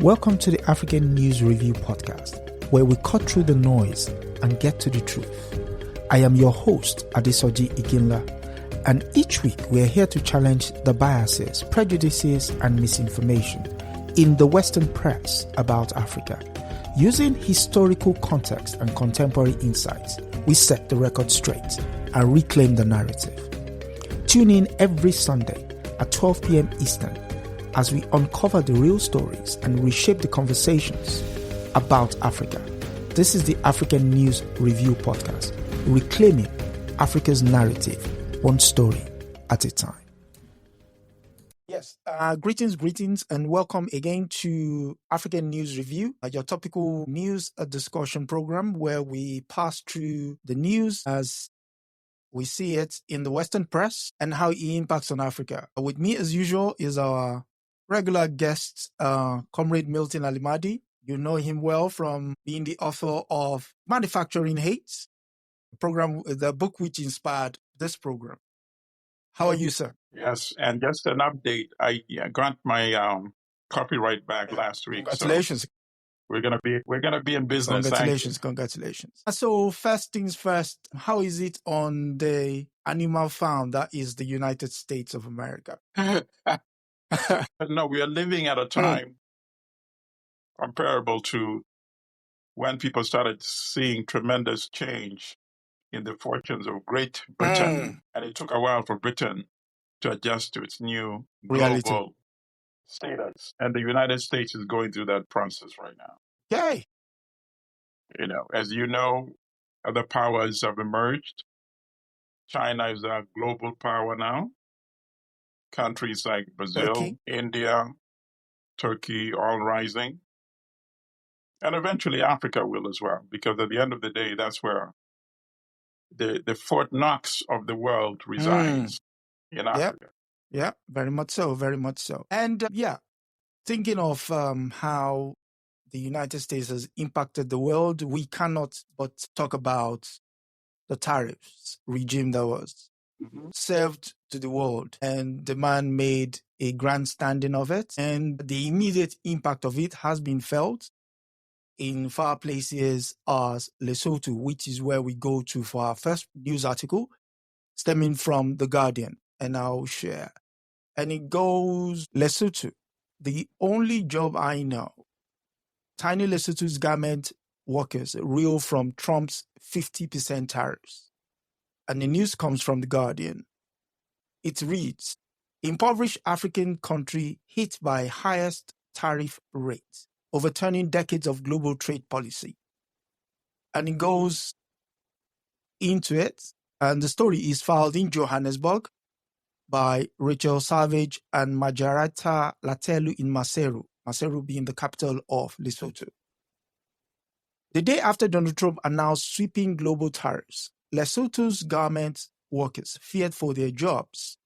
Welcome to the African News Review podcast, where we cut through the noise and get to the truth. I am your host, Adesoji Iginla, and each week we are here to challenge the biases, prejudices, and misinformation in the Western press about Africa. Using historical context and contemporary insights, we set the record straight and reclaim the narrative. Tune in every Sunday at 12 p.m. Eastern as we uncover the real stories and reshape the conversations about Africa. This is the African News Review podcast, reclaiming Africa's narrative, one story at a time. Yes, greetings, and welcome again to African News Review, your topical news discussion program where we pass through the news as we see it in the Western press and how it impacts on Africa. With me, as usual, is our regular guest, Comrade Milton Allimadi. You know him well from being the author of Manufacturing Hate, the book which inspired this program. How are you, sir? Yes, and just an update. I got my copyright back last week. Congratulations. So we're gonna be in business. Congratulations. So first things first, how is it on the animal farm that is the United States of America? No, we are living at a time comparable to when people started seeing tremendous change in the fortunes of Great Britain. And it took a while for Britain to adjust to its new Reality. global status. And the United States is going through that process right now. Yay! As you know, other powers have emerged. China is a global power now. Countries like Brazil, India, Turkey, all rising. And eventually Africa will as well, because at the end of the day, that's where the Fort Knox of the world resides, in Africa. Yeah, very much so. And thinking of how the United States has impacted the world, we cannot but talk about the tariffs regime that was served to the world. And the man made a grandstanding of it. And the immediate impact of it has been felt in far places as Lesotho, which is where we go to for our first news article, stemming from The Guardian. And I'll share. And it goes, Lesotho, the only job I know. Tiny Lesotho's garment workers reel from Trump's 50% tariffs. And the news comes from The Guardian. It reads, impoverished African country hit by highest tariff rate, overturning decades of global trade policy. And it goes into it. And the story is filed in Johannesburg by Rachel Savage and Majarata Latelu in Maseru being the capital of Lesotho. The day after Donald Trump announced sweeping global tariffs, Lesotho's garment workers feared for their jobs.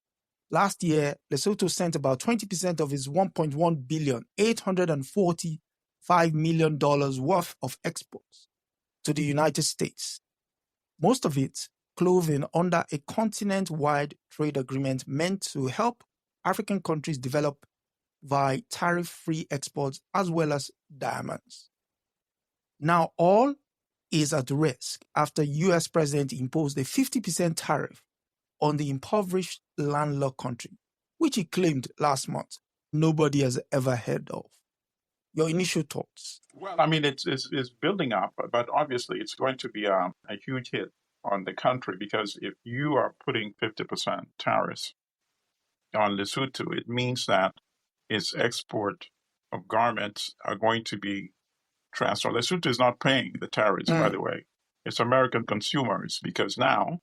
Last year, Lesotho sent about 20% of its $1.1 billion, $845 million worth of exports to the United States. Most of it clothing under a continent-wide trade agreement meant to help African countries develop via tariff-free exports as well as diamonds. Now all is at risk after U.S. President imposed a 50% tariff on the impoverished landlocked country, which he claimed last month nobody has ever heard of. Your initial thoughts? Well, I mean, it's building up, but obviously it's going to be a huge hit on the country, because if you are putting 50% tariffs on Lesotho, it means that its export of garments are going to be transferred. Lesotho is not paying the tariffs, by the way. It's American consumers, because now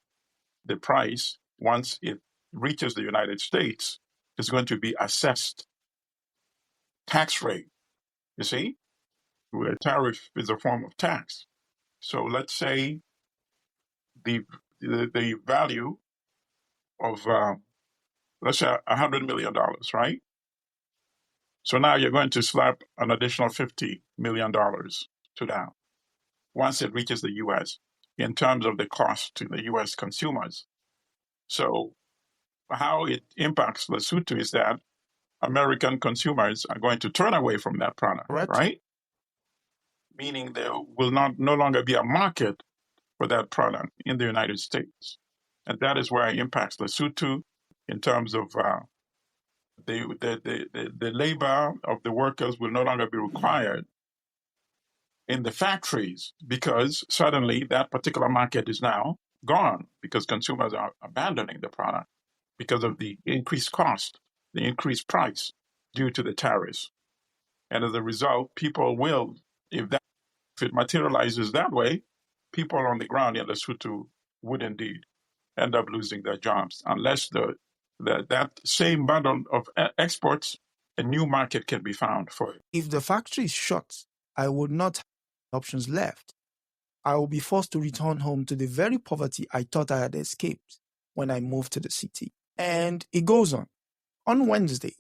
the price, once it reaches the United States, is going to be assessed tax rate. You see? A tariff is a form of tax. So let's say the value of, let's say $100 million, right? So now you're going to slap an additional $50 million to that once it reaches the U.S. in terms of the cost to the U.S. consumers. So how it impacts Lesotho is that American consumers are going to turn away from that product, right? Meaning there will no longer be a market for that product in the United States. And that is where it impacts Lesotho in terms of the labor of the workers will no longer be required in the factories because suddenly that particular market is now gone because consumers are abandoning the product because of the increased cost, the increased price due to the tariffs. And as a result, people will, if it materializes that way, people on the ground in Lesotho would indeed end up losing their jobs unless that same bundle of exports, a new market can be found for it. If the factory is shut, I would not have options left. I will be forced to return home to the very poverty I thought I had escaped when I moved to the city. And it goes on. On Wednesday,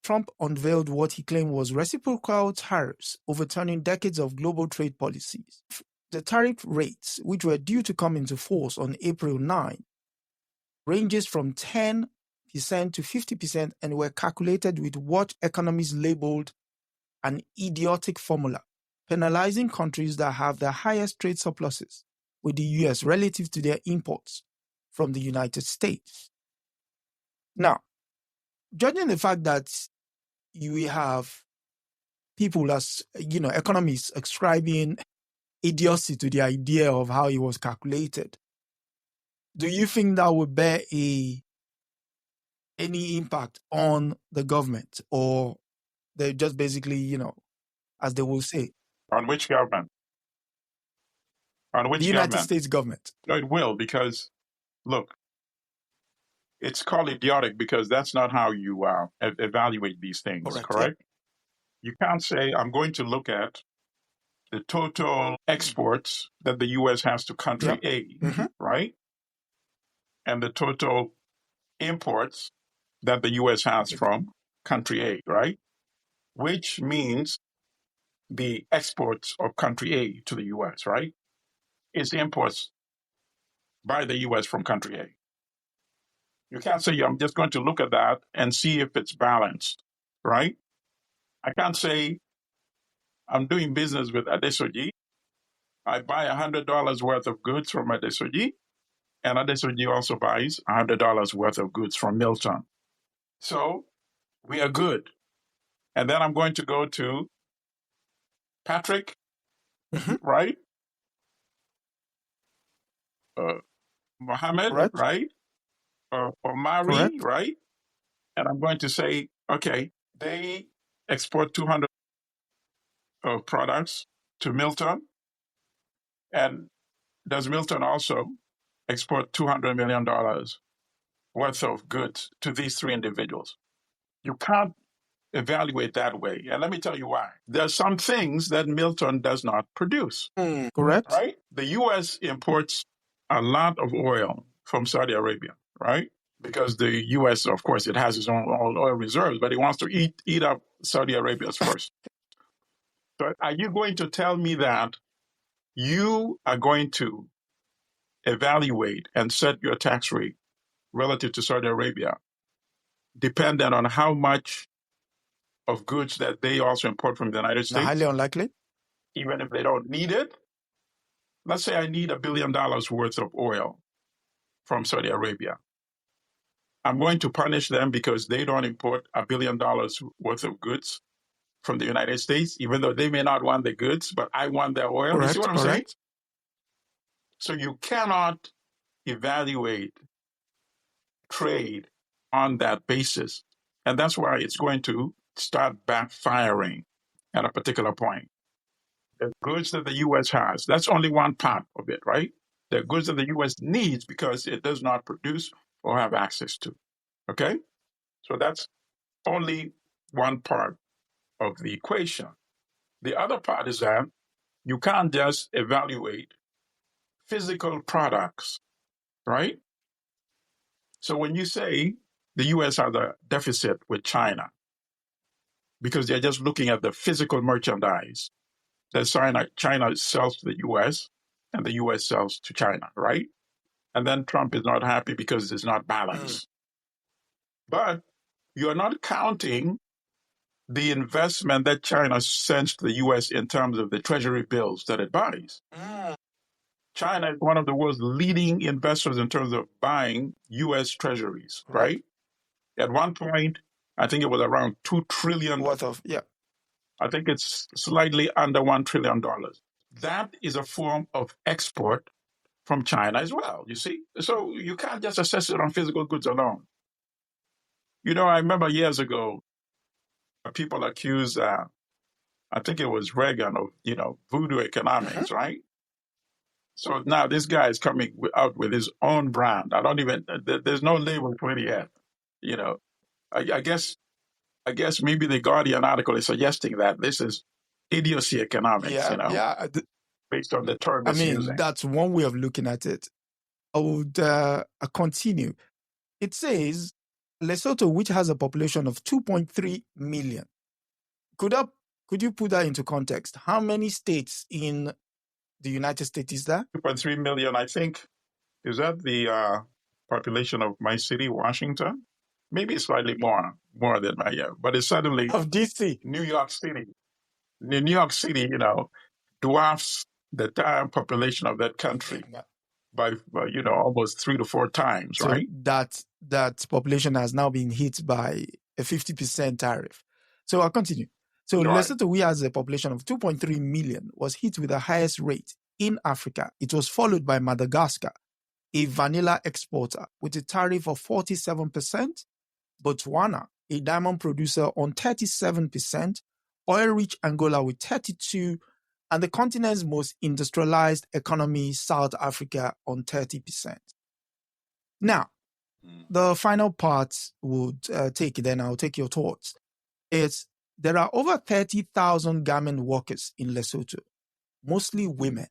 Trump unveiled what he claimed was reciprocal tariffs, overturning decades of global trade policies. The tariff rates, which were due to come into force on April 9, ranges from 10% to 50% and were calculated with what economies labeled an idiotic formula, penalizing countries that have the highest trade surpluses with the US relative to their imports from the United States. Now, judging the fact that you have people as, economists ascribing idiocy to the idea of how it was calculated, do you think that would bear any impact on the government, or they just basically, as they will say? On which government? On which the United States government? No, it will, because, look, it's called idiotic because that's not how you evaluate these things, correct? Yeah. You can't say, I'm going to look at the total exports that the U.S. has to country A, right? And the total imports that the U.S. has from country A, right? Which means the exports of country A to the U.S., right? Is imports by the U.S. from country A. You can't say, I'm just going to look at that and see if it's balanced, right? I can't say, I'm doing business with Adesoji. I buy $100 worth of goods from Adesoji, and Adesoji also buys $100 worth of goods from Milton. So we are good. And then I'm going to go to Patrick, right? Mohammed, right? Or Mari, right? And I'm going to say, okay, they export 200 of products to Milton. And does Milton also export $200 million worth of goods to these three individuals? You can't evaluate that way. And let me tell you why. There are some things that Milton does not produce. Correct. Right? The U.S. imports a lot of oil from Saudi Arabia, right? Because the U.S., of course, it has its own oil reserves, but it wants to eat up Saudi Arabia's first. So are you going to tell me that you are going to evaluate and set your tax rate relative to Saudi Arabia dependent on how much of goods that they also import from the United States? Highly unlikely. Even if they don't need it? Let's say I need $1 billion worth of oil from Saudi Arabia. I'm going to punish them because they don't import $1 billion worth of goods from the United States, even though they may not want the goods, but I want their oil. You see what I'm saying? So you cannot evaluate trade on that basis. And that's why it's going to start backfiring at a particular point. The goods that the U.S. has, that's only one part of it, right? The goods that the U.S. needs because it does not produce or have access to. Okay? So that's only one part of the equation. The other part is that you can't just evaluate physical products, right? So when you say the U.S. has a deficit with China because they're just looking at the physical merchandise that China sells to the U.S. and the U.S. sells to China, right? And then Trump is not happy because it's not balanced. But you're not counting the investment that China sends to the U.S. in terms of the treasury bills that it buys. China is one of the world's leading investors in terms of buying U.S. treasuries, right? At one point, I think it was around $2 trillion. Worth of, yeah. I think it's slightly under $1 trillion. That is a form of export from China as well, you see? So you can't just assess it on physical goods alone. You know, I remember years ago, people accused, I think it was Reagan of, voodoo economics, right? So now this guy is coming out with his own brand. There's no label for it yet. You know, I guess maybe the Guardian article is suggesting that this is idiocy economics, based on the term it's using. That's one way of looking at it. I would continue. It says Lesotho, which has a population of 2.3 million. Could you put that into context? How many states in the United States is that? 2.3 million, I think. Is that the population of my city, Washington? Maybe slightly more than my, but it's suddenly of DC, New York City. New York City, dwarfs the entire population of that country by almost 3 to 4 times, so right? That population has now been hit by a 50% tariff. So I'll continue. So Lesotho, we has a population of 2.3 million, was hit with the highest rate in Africa. It was followed by Madagascar, a vanilla exporter, with a tariff of 47%, Botswana, a diamond producer, on 37%, oil-rich Angola with 32%, and the continent's most industrialized economy, South Africa, on 30%. Now, the final part would take, then I'll take your thoughts. There are over 30,000 garment workers in Lesotho, mostly women,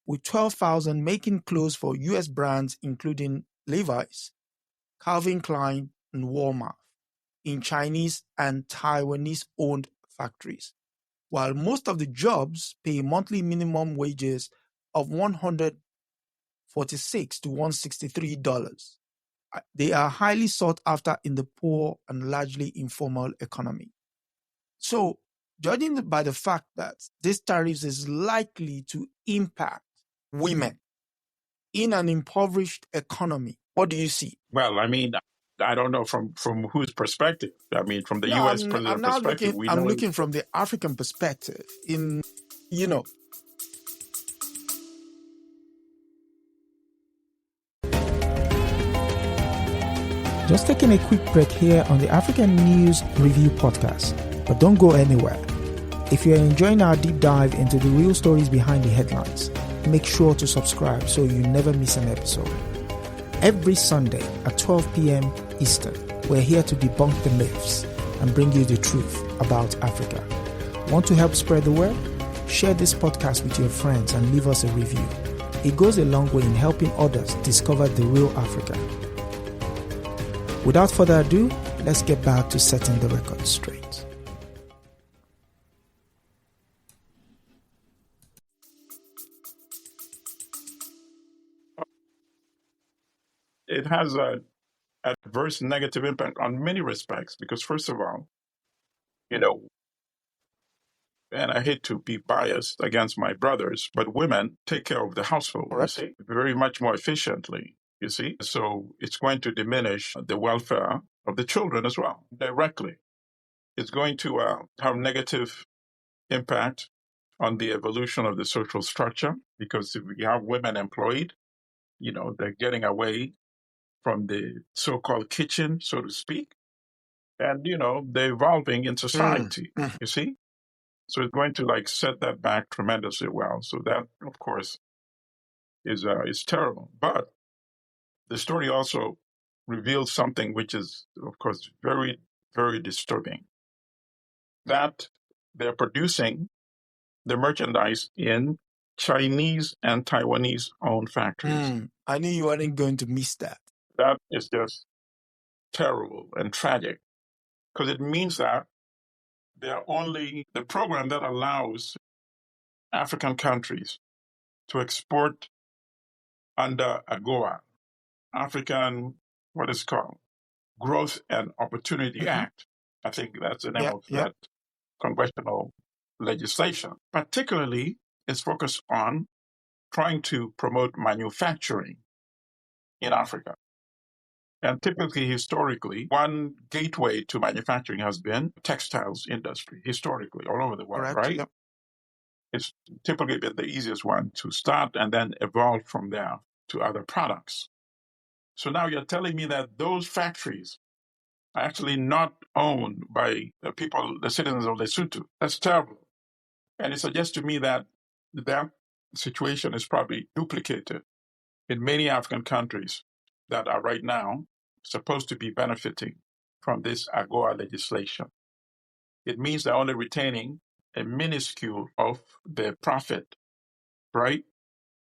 with 12,000 making clothes for U.S. brands including Levi's, Calvin Klein, and Walmart in Chinese and Taiwanese-owned factories, while most of the jobs pay monthly minimum wages of $146 to $163. They are highly sought after in the poor and largely informal economy. So, judging by the fact that this tariffs is likely to impact women in an impoverished economy, what do you see? Well, I don't know from whose perspective. From the U.S. president perspective, I'm looking from the African perspective. Just taking a quick break here on the African News Review podcast, but don't go anywhere. If you're enjoying our deep dive into the real stories behind the headlines, make sure to subscribe so you never miss an episode. Every Sunday at 12 p.m. Eastern, we're here to debunk the myths and bring you the truth about Africa. Want to help spread the word? Share this podcast with your friends and leave us a review. It goes a long way in helping others discover the real Africa. Without further ado, let's get back to setting the record straight. It has an adverse negative impact on many respects because, first of all, and I hate to be biased against my brothers, but women take care of the household, you see, very much more efficiently, you see. So it's going to diminish the welfare of the children as well, directly. It's going to have negative impact on the evolution of the social structure because if we have women employed, they're getting away from the so-called kitchen, so to speak, and, they're evolving in society, you see. So it's going to set that back tremendously well. So that, of course, is terrible. But the story also reveals something which is, of course, very, very disturbing. That they're producing the merchandise in Chinese and Taiwanese-owned factories. I knew you weren't going to miss that. That is just terrible and tragic because it means that they're only the program that allows African countries to export under AGOA, African, what is called, Growth and Opportunity Act. I think that's the name of that congressional legislation. Particularly, it's focused on trying to promote manufacturing in Africa. And typically, historically, one gateway to manufacturing has been textiles industry, historically, all over the world, Correct. right? Yep. It's typically been the easiest one to start and then evolve from there to other products. So now you're telling me that those factories are actually not owned by the people, the citizens of Lesotho. That's terrible. And it suggests to me that that situation is probably duplicated in many African countries that are right now supposed to be benefiting from this AGOA legislation. It means they're only retaining a minuscule of their profit, right?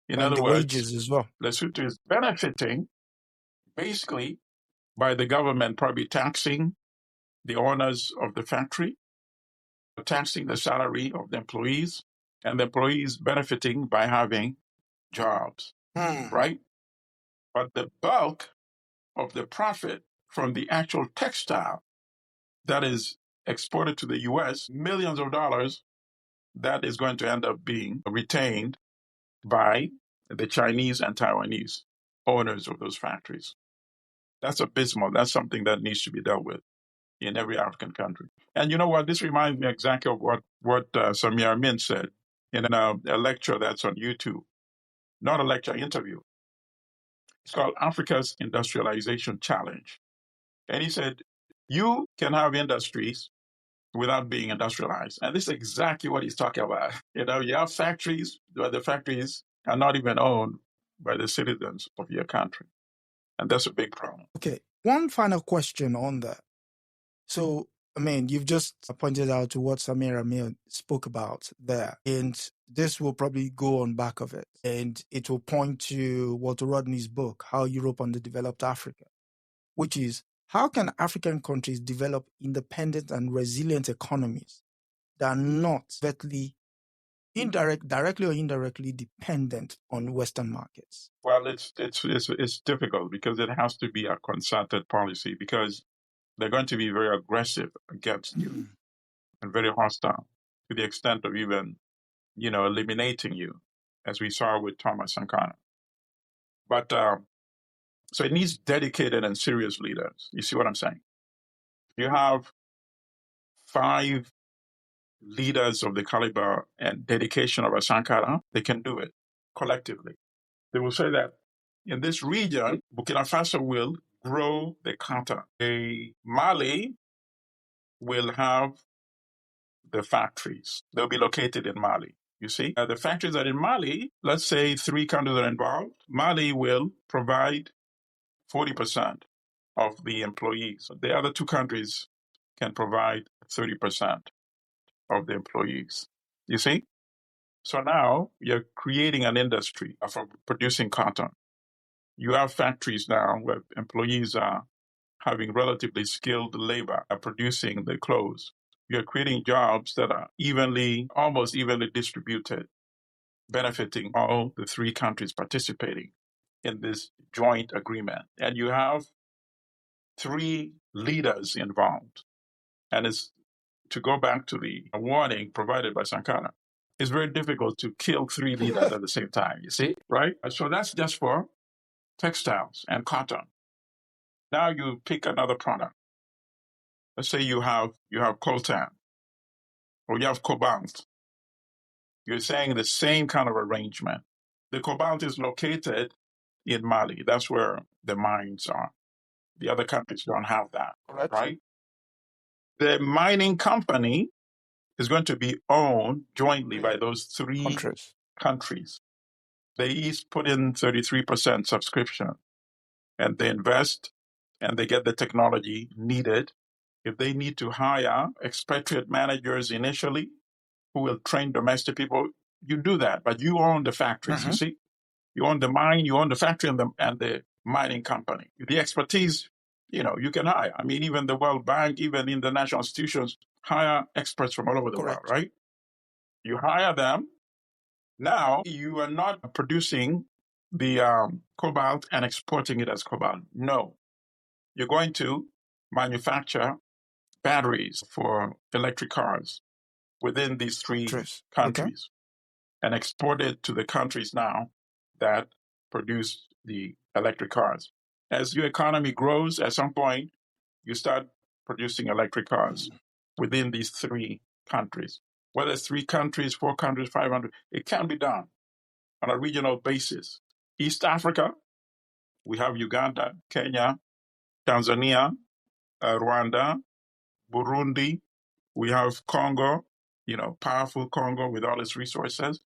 In And other the words, wages as well. Lesotho is benefiting basically by the government probably taxing the owners of the factory, taxing the salary of the employees, and the employees benefiting by having jobs, right? But the bulk of the profit from the actual textile that is exported to the US, millions of dollars, that is going to end up being retained by the Chinese and Taiwanese owners of those factories. That's abysmal. That's something that needs to be dealt with in every African country. And you know what? This reminds me exactly of what Samir Amin said in a lecture that's on YouTube. Not a lecture, interview. It's called Africa's Industrialization Challenge. And he said, you can have industries without being industrialized. And this is exactly what he's talking about. You have factories, but the factories are not even owned by the citizens of your country. And that's a big problem. Okay. One final question on that. So, I mean, you've just pointed out to what Samir Amir spoke about there. And this will probably go on back of it. And it will point to Walter Rodney's book, How Europe Underdeveloped Africa, which is how can African countries develop independent and resilient economies that are not directly or indirectly dependent on Western markets? Well, it's difficult because it has to be a concerted policy because they're going to be very aggressive against you and very hostile to the extent of even, eliminating you, as we saw with Thomas Sankara. But so it needs dedicated and serious leaders. You see what I'm saying? You have 5 leaders of the caliber and dedication of a Sankara, they can do it collectively. They will say that in this region, Burkina Faso will grow the cotton. Mali will have the factories. They'll be located in Mali. You see, the factories are in Mali. Let's say 3 countries are involved. Mali will provide 40% of the employees. The other 2 countries can provide 30% of the employees. You see? So now you're creating an industry for producing cotton. You have factories now where employees are having relatively skilled labor are producing the clothes. You're creating jobs that are almost evenly distributed, benefiting all the 3 countries participating in this joint agreement. And you have 3 leaders involved. And it's to go back to the warning provided by Sankara. It's very difficult to kill 3 leaders at the same time, you see, right? So that's just for textiles and cotton. Now you pick another product. Let's say you have coltan or you have cobalt. You're saying the same kind of arrangement. The cobalt is located in Mali. That's where the mines are. The other countries don't have that, right? The mining company is going to be owned jointly by those 3 countries. They each put in 33% subscription, and they invest, and they get the technology needed. If they need to hire expatriate managers initially who will train domestic people, you do that, but you own the factories, you see? You own the mine, you own the factory and the mining company. The expertise, you can hire. I mean, even the World Bank, even international institutions hire experts from all over the world, right? You hire them. Now, you are not producing the cobalt and exporting it as cobalt. No. You're going to manufacture batteries for electric cars. within these three Tariffs. countries and exported to the countries now that produce the electric cars. As your economy grows, at some point, you start producing electric cars within these three countries. Whether it's 3 countries, 4 countries, 500, it can be done on a regional basis. East Africa, we have Uganda, Kenya, Tanzania, Rwanda, Burundi. We have Congo, powerful Congo with all its resources.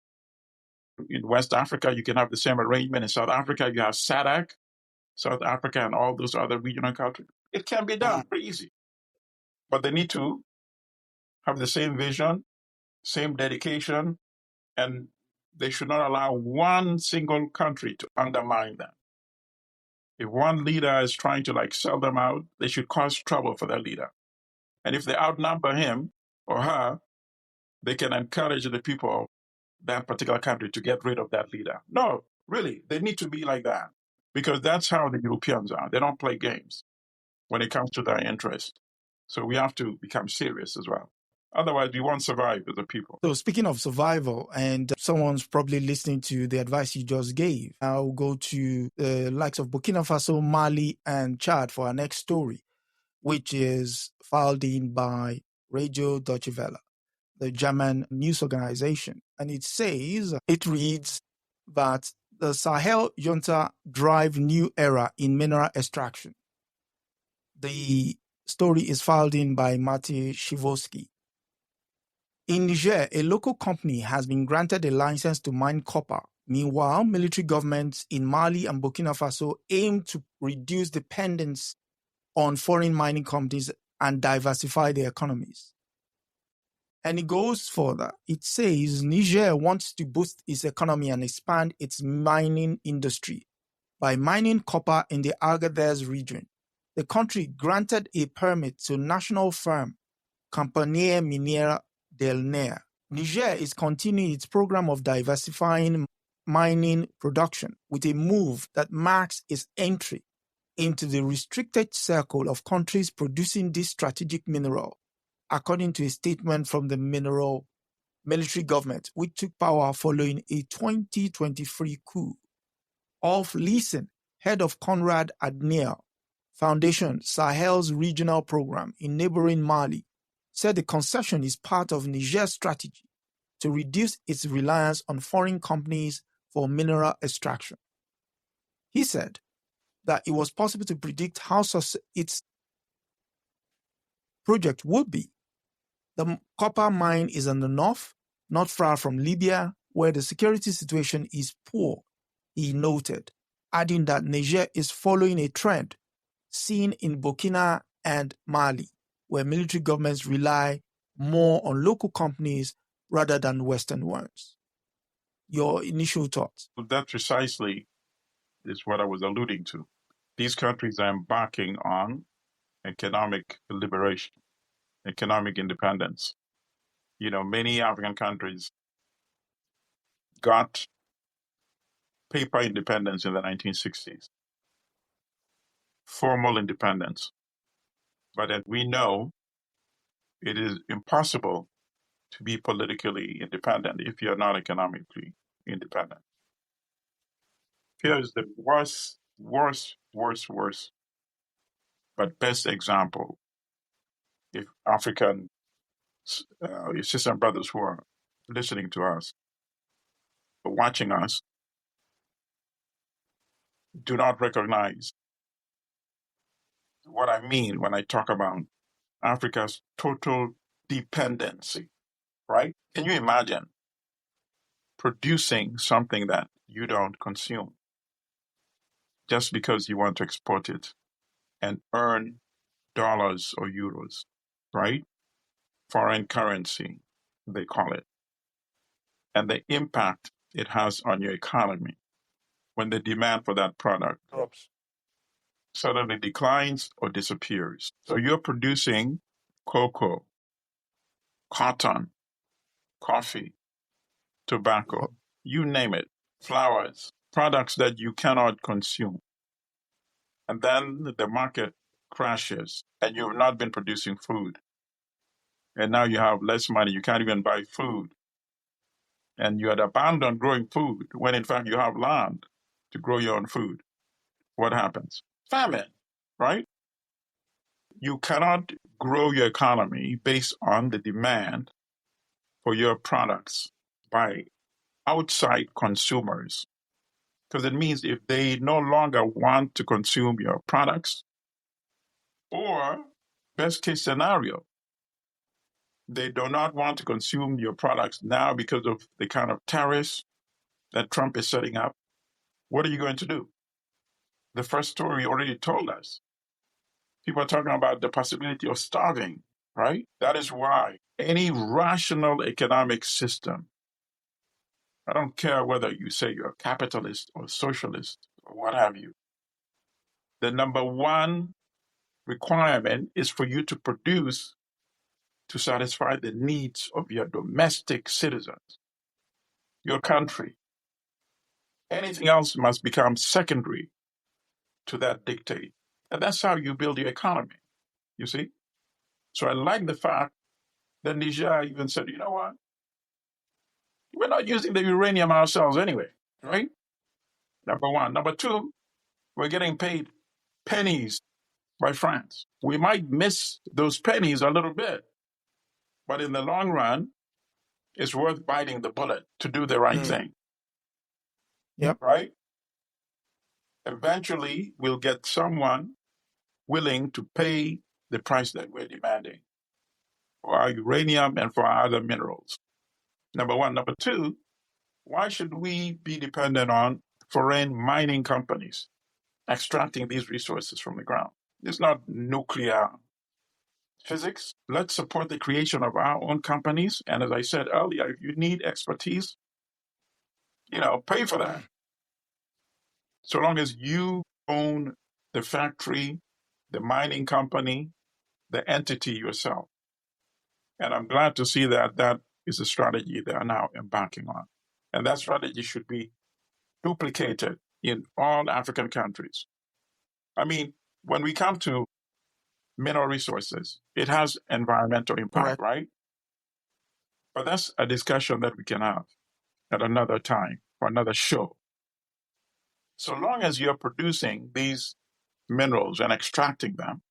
In West Africa, you can have the same arrangement. In South Africa, you have SADC, South Africa, and all those other regional countries. It can be done pretty easy. But they need to have the same vision, same dedication, and they should not allow one single country to undermine them. If one leader is trying to sell them out, they should cause trouble for that leader. And if they outnumber him or her, they can encourage the people of that particular country to get rid of that leader. No, really, they need to be like that because that's how the Europeans are. They don't play games when it comes to their interest. So we have to become serious as well. Otherwise, we won't survive as a people. So speaking of survival, and someone's probably listening to the advice you just gave, I'll go to the likes of Burkina Faso, Mali, and Chad for our next story, which is filed in by Radio Deutsche Welle, the German news organization. And it reads that the Sahel junta drive new era in mineral extraction. The story is filed in by Marty Shivoski. In Niger, a local company has been granted a license to mine copper. Meanwhile, military governments in Mali and Burkina Faso aim to reduce dependence on foreign mining companies and diversify their economies. And it goes further. It says Niger wants to boost its economy and expand its mining industry by mining copper in the Agadez region. The country granted a permit to national firm Compagnie Minière del Niger. Niger is continuing its program of diversifying mining production with a move that marks its entry into the restricted circle of countries producing this strategic mineral, according to a statement from the mineral military government, which took power following a 2023 coup. Ulf Leeson, head of Conrad Adniel Foundation Sahel's regional program in neighboring Mali, said the concession is part of Niger's strategy to reduce its reliance on foreign companies for mineral extraction. He said that it was possible to predict how its project would be. The copper mine is in the north, not far from Libya, where the security situation is poor, he noted, adding that Niger is following a trend seen in Burkina and Mali, where military governments rely more on local companies rather than Western ones. Your initial thoughts? That precisely is what I was alluding to. These countries are embarking on economic liberation, economic independence. Many African countries got paper independence in the 1960s, formal independence. But as we know, it is impossible to be politically independent if you're not economically independent. Here's the worst, but best example. If African your sisters and brothers who are listening to us, watching us, do not recognize what I mean when I talk about Africa's total dependency, right? Can you imagine producing something that you don't consume just because you want to export it and earn dollars or euros, right? Foreign currency, they call it. And the impact it has on your economy when the demand for that product drops, suddenly declines or disappears. So you're producing cocoa, cotton, coffee, tobacco, you name it, flowers, products that you cannot consume. And then the market crashes and you've not been producing food. and now you have less money. You can't even buy food. And you had abandoned growing food when in fact you have land to grow your own food. What happens? Famine, right? You cannot grow your economy based on the demand for your products by outside consumers. Because it means if they no longer want to consume your products, or best case scenario, they do not want to consume your products now because of the kind of tariffs that Trump is setting up, what are you going to do? The first story already told us. People are talking about the possibility of starving, right? That is why any rational economic system, I don't care whether you say you're a capitalist or socialist or what have you, the number one requirement is for you to produce to satisfy the needs of your domestic citizens, your country. Anything else must become secondary to that dictate. And that's how you build your economy, you see? So I like the fact that Niger even said, you know what? We're not using the uranium ourselves anyway, right? Number one. Number two, we're getting paid pennies by France. We might miss those pennies a little bit, but in the long run, it's worth biting the bullet to do the right thing. Yep. Right? Eventually, we'll get someone willing to pay the price that we're demanding for our uranium and for our other minerals. Number one. Number two, why should we be dependent on foreign mining companies extracting these resources from the ground? It's not nuclear physics. Let's support the creation of our own companies. And as I said earlier, if you need expertise, pay for that. So long as you own the factory, the mining company, the entity yourself. And I'm glad to see that that is a strategy they are now embarking on. And that strategy should be duplicated in all African countries. I mean, when we come to mineral resources, it has environmental impact, right? But that's a discussion that we can have at another time or another show. So long as you're producing these minerals and extracting them,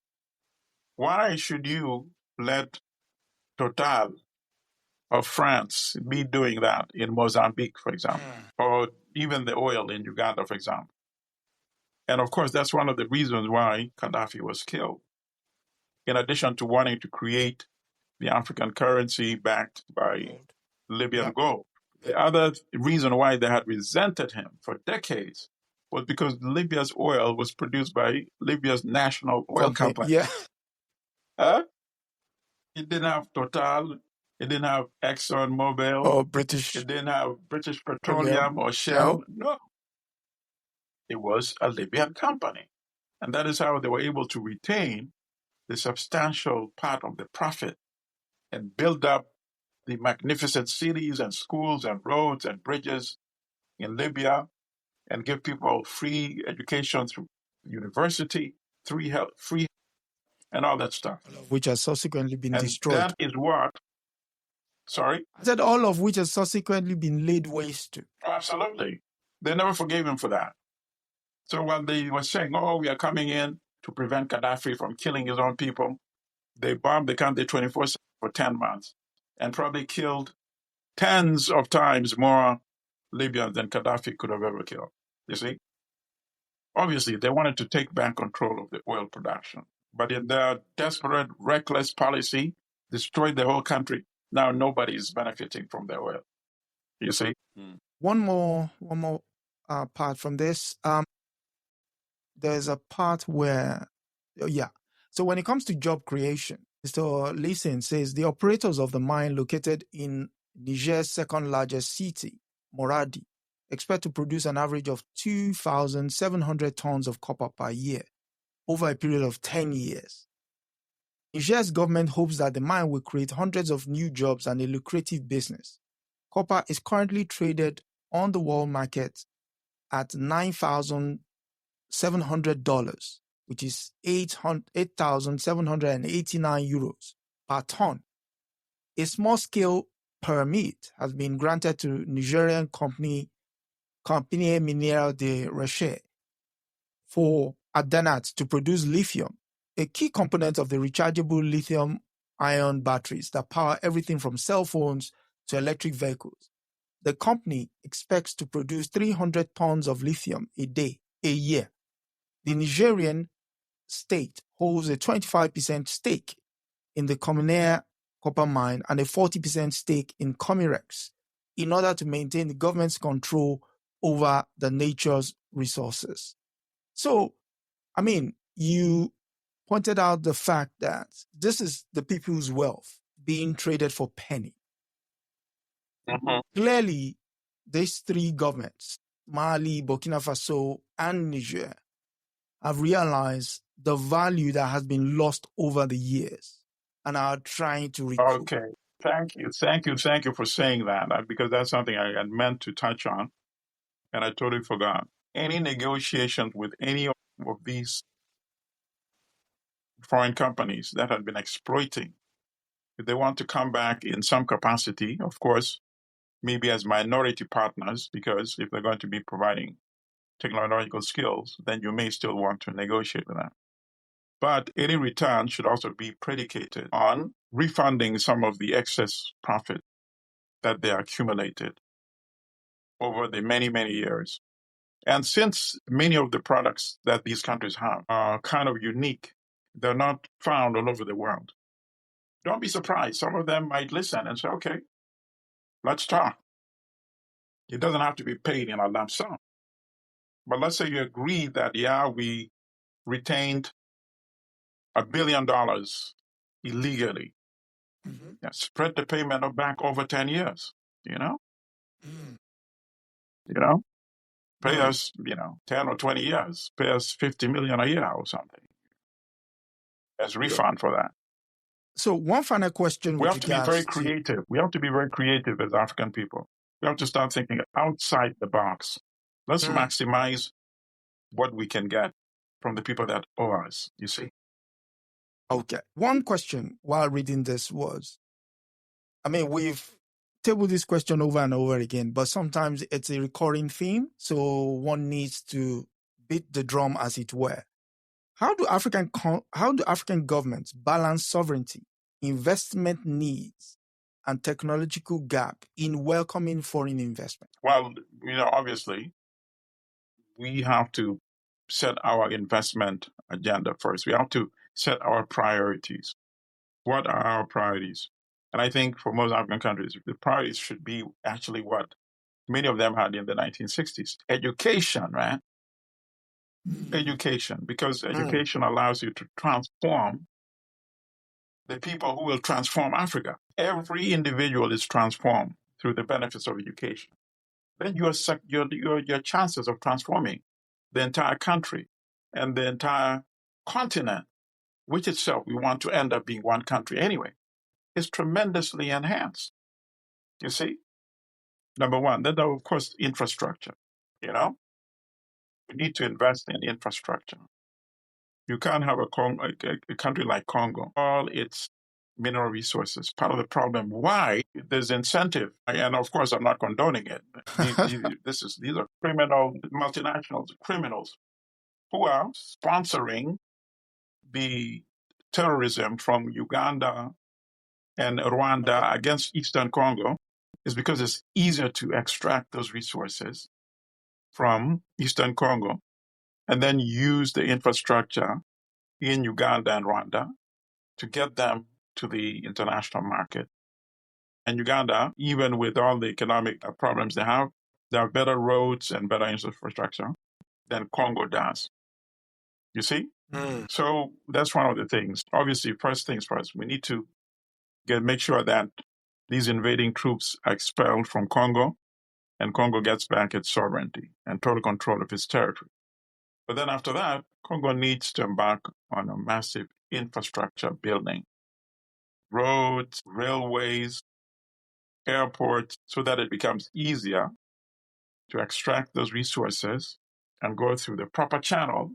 why should you let Total of France be doing that in Mozambique, for example, or even the oil in Uganda, for example? And of course, that's one of the reasons why Gaddafi was killed. In addition to wanting to create the African currency backed by Libyan gold. The other reason why they had resented him for decades was because Libya's oil was produced by Libya's national oil company. Yeah. It didn't have Total, it didn't have ExxonMobil, or British. It didn't have British Petroleum or Shell. No. It was a Libyan company. And that is how they were able to retain the substantial part of the profit and build up the magnificent cities and schools and roads and bridges in Libya and give people free education through university, free and all that stuff. Which has subsequently been destroyed. That is what, sorry? I said all of which has subsequently been laid waste to. Oh, absolutely. They never forgave him for that. So when they were saying, we are coming in to prevent Gaddafi from killing his own people, they bombed the country 24/7 for 10 months and probably killed tens of times more Libyans than Gaddafi could have ever killed. You see? Obviously, they wanted to take back control of the oil production. But in their desperate, reckless policy, destroyed the whole country. Now nobody is benefiting from the oil. You see? One more part from this. There's a part where, So when it comes to job creation, Mr. Leeson says the operators of the mine located in Niger's second largest city, Moradi, expect to produce an average of 2,700 tons of copper per year over a period of 10 years. Niger's government hopes that the mine will create hundreds of new jobs and a lucrative business. Copper is currently traded on the world market at $9,700, which is 8,789 euros per ton. a small-scale permit has been granted to Nigerian company Compagnie Minérale de Recherche for Adanat to produce lithium, a key component of the rechargeable lithium-ion batteries that power everything from cell phones to electric vehicles. The company expects to produce 300 tons of lithium a year. The Nigerian state holds a 25% stake in the Cominair copper mine and a 40% stake in Comirex in order to maintain the government's control over the nature's resources. So, I mean, you pointed out the fact that this is the people's wealth being traded for penny. Mhm. Clearly, these three governments, Mali, Burkina Faso, and Niger, have realized the value that has been lost over the years and are trying to recoup. Okay. Thank you for saying that, because that's something I had meant to touch on, and I totally forgot. Any negotiations with any of these foreign companies that had been exploiting, if they want to come back in some capacity, of course, maybe as minority partners, because if they're going to be providing technological skills, then you may still want to negotiate with them. But any return should also be predicated on refunding some of the excess profit that they accumulated over the many, many years. And since many of the products that these countries have are kind of unique, they're not found all over the world. Don't be surprised. Some of them might listen and say, okay, let's talk. It doesn't have to be paid in a lump sum. But let's say you agree that, yeah, we retained $1 billion illegally. Mm-hmm. Yeah, spread the payment back over 10 years, pay us, 10 or 20 years, pay us 50 million a year or something as refund for that. So one final question We with have to be very regards to... creative. We have to be very creative as African people. We have to start thinking outside the box. Let's maximize what we can get from the people that owe us, you see. Okay. One question while reading this was, I mean, we've tabled this question over and over again, but sometimes it's a recurring theme, so one needs to beat the drum, as it were. How do African governments balance sovereignty, investment needs, and technological gap in welcoming foreign investment? Well, obviously, we have to set our investment agenda first. We have to set our priorities. What are our priorities? And I think for most African countries, the priorities should be actually what many of them had in the 1960s. Education, right? Education, because education allows you to transform the people who will transform Africa. Every individual is transformed through the benefits of education. Then your chances of transforming the entire country and the entire continent, which itself we want to end up being one country anyway, is tremendously enhanced. You see? Number one, then of course infrastructure. We need to invest in infrastructure. You can't have a country like Congo, all its mineral resources. Part of the problem why there's incentive, and of course I'm not condoning it. These are criminal multinationals, criminals who are sponsoring the terrorism from Uganda and Rwanda against Eastern Congo. Is because it's easier to extract those resources from Eastern Congo and then use the infrastructure in Uganda and Rwanda to get them to the international market. And Uganda, even with all the economic problems they have better roads and better infrastructure than Congo does. You see? So that's one of the things. Obviously, first things first, we need to make sure that these invading troops are expelled from Congo and Congo gets back its sovereignty and total control of its territory. But then after that, Congo needs to embark on a massive infrastructure building. Roads, railways, airports, so that it becomes easier to extract those resources and go through the proper channel,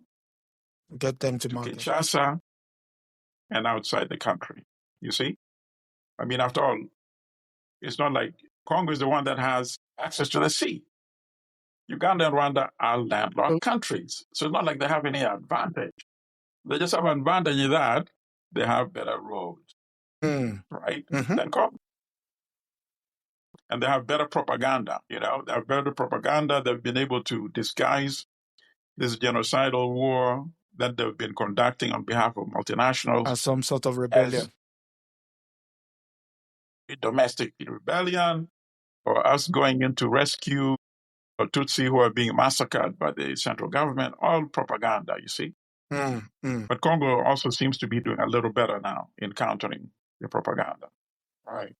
get them to market. Kinshasa and outside the country. You see? I mean, after all, it's not like Congo is the one that has access to the sea. Uganda and Rwanda are landlocked countries. So it's not like they have any advantage. They just have an advantage in that they have better roads, right? Than Congo. And they have better propaganda, They have better propaganda. They've been able to disguise this genocidal war that they've been conducting on behalf of multinationals. As some sort of rebellion. A domestic rebellion, or us going in to rescue Tutsi who are being massacred by the central government. All propaganda, you see. But Congo also seems to be doing a little better now in countering the propaganda. Right.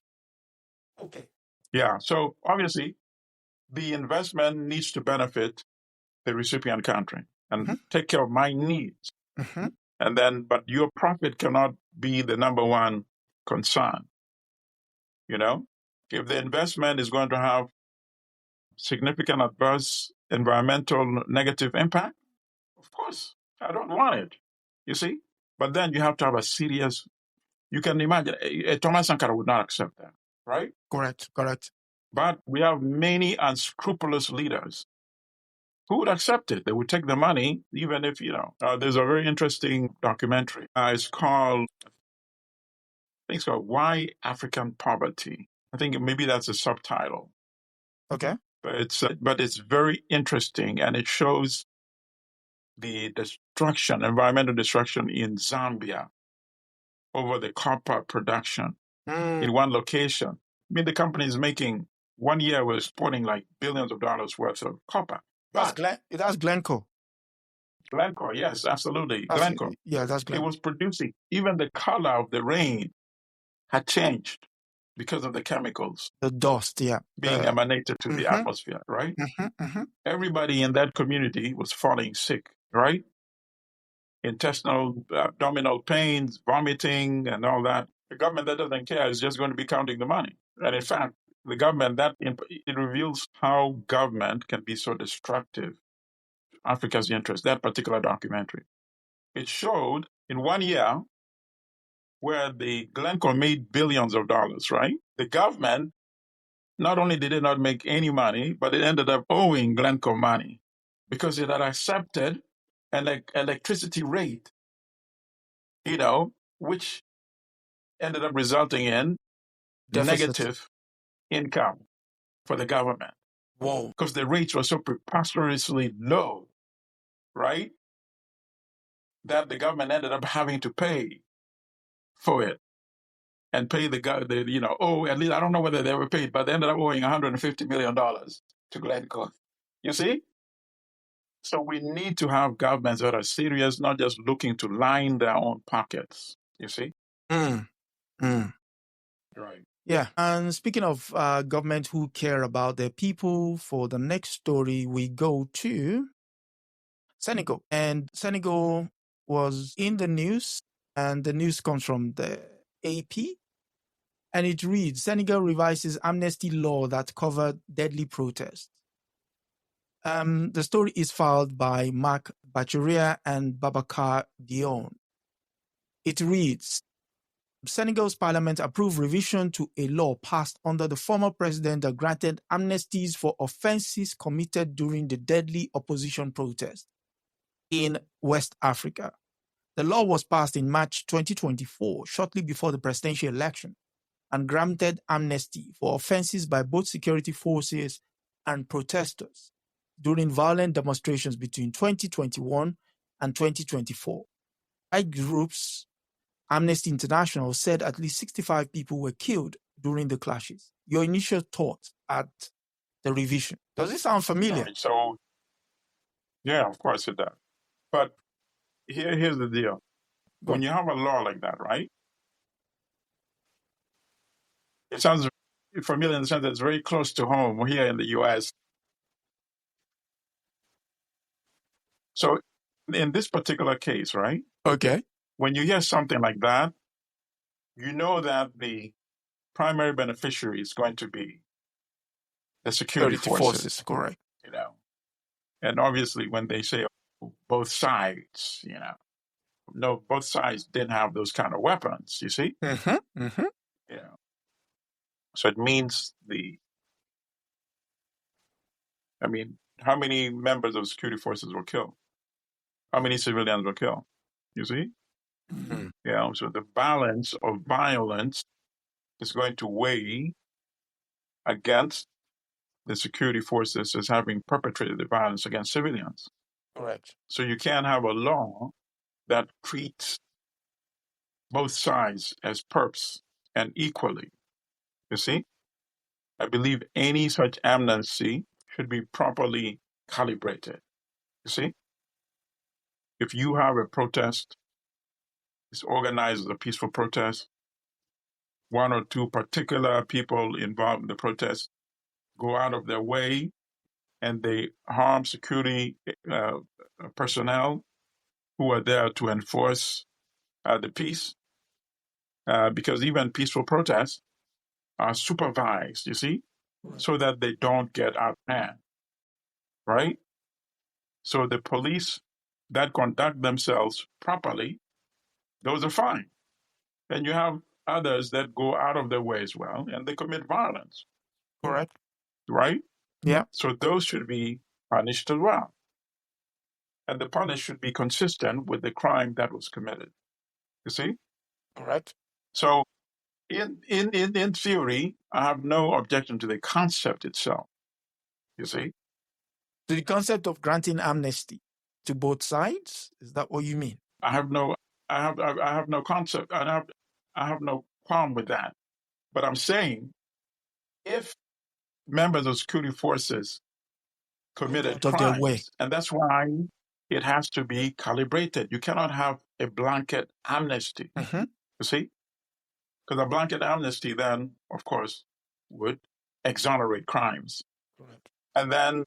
Okay. Yeah. So obviously, the investment needs to benefit the recipient country and take care of my needs. And then, but your profit cannot be the number one concern. If the investment is going to have significant adverse environmental negative impact, of course, I don't want it. You see? But then you have to have a serious, you can imagine, Thomas Sankara would not accept that, right? Correct. But we have many unscrupulous leaders who would accept it. They would take the money, even if, there's a very interesting documentary. It's called Why African Poverty. I think maybe that's a subtitle. Okay. But it's very interesting, and it shows the environmental destruction in Zambia over the copper production in one location. I mean, the company is making, 1 year was exporting like billions of dollars worth of copper. That's Glencore. Glencore, yes, absolutely. Glencore. Yeah, that's Glencore. It was producing, even the color of the rain had changed because of the chemicals. The dust, being emanated to the atmosphere, right? Everybody in that community was falling sick, right? Intestinal, abdominal pains, vomiting, and all that. The government that doesn't care is just going to be counting the money. And in fact, the government, it reveals how government can be so destructive to Africa's interest, that particular documentary. It showed in 1 year where the Glencore made billions of dollars, right? The government, not only did it not make any money, but it ended up owing Glencore money because it had accepted an electricity rate, which ended up resulting in negative income for the government. Whoa. Because the rates were so preposterously low, right? That the government ended up having to pay for it. And pay at least I don't know whether they were paid, but they ended up owing $150 million to Glencore. You see? So we need to have governments that are serious, not just looking to line their own pockets. You see? Right. Yeah. And speaking of government who care about their people, for the next story, we go to Senegal. And Senegal was in the news, and the news comes from the AP. And it reads, Senegal revises amnesty law that covered deadly protests. The story is filed by Mark Bachuria and Babacar Dion. It reads, Senegal's parliament approved revision to a law passed under the former president that granted amnesties for offenses committed during the deadly opposition protest in West Africa. The law was passed in March 2024, shortly before the presidential election, and granted amnesty for offenses by both security forces and protesters during violent demonstrations between 2021 and 2024. Right groups, Amnesty International, said at least 65 people were killed during the clashes. Your initial thoughts at the revision. Does it sound familiar? Right. So, yeah, of course it does. But here's the deal. When you have a law like that, right? It sounds familiar in the sense that it's very close to home here in the U.S. So in this particular case, right? Okay. When you hear something like that, you know that the primary beneficiary is going to be the security forces. Correct. And obviously when they say both sides, no, both sides didn't have those kind of weapons, you see? So it means how many members of security forces were killed? How many civilians were killed? You see? Mhm. Yeah, so the balance of violence is going to weigh against the security forces as having perpetrated the violence against civilians. Correct. So you can't have a law that treats both sides as perps and equally. You see? I believe any such amnesty should be properly calibrated. You see? If you have a protest, it's organized as a peaceful protest, one or two particular people involved in the protest go out of their way and they harm security personnel who are there to enforce the peace, because even peaceful protests are supervised, you see, so that they don't get out of hand, right? So the police that conduct themselves properly, those are fine. And you have others that go out of their way as well, and they commit violence, Correct. right? Yeah. So those should be punished as well. And the punish should be consistent with the crime that was committed. You see? Correct. So in theory, I have no objection to the concept itself. You see? To the concept of granting amnesty to both sides, is that what you mean? I have no concept. I have no problem with that. But I'm saying if members of security forces committed Out of their way. crimes, and that's why it has to be calibrated. You cannot have a blanket amnesty. Mhm. You see? Because a blanket amnesty then, of course, would exonerate crimes. Correct. And then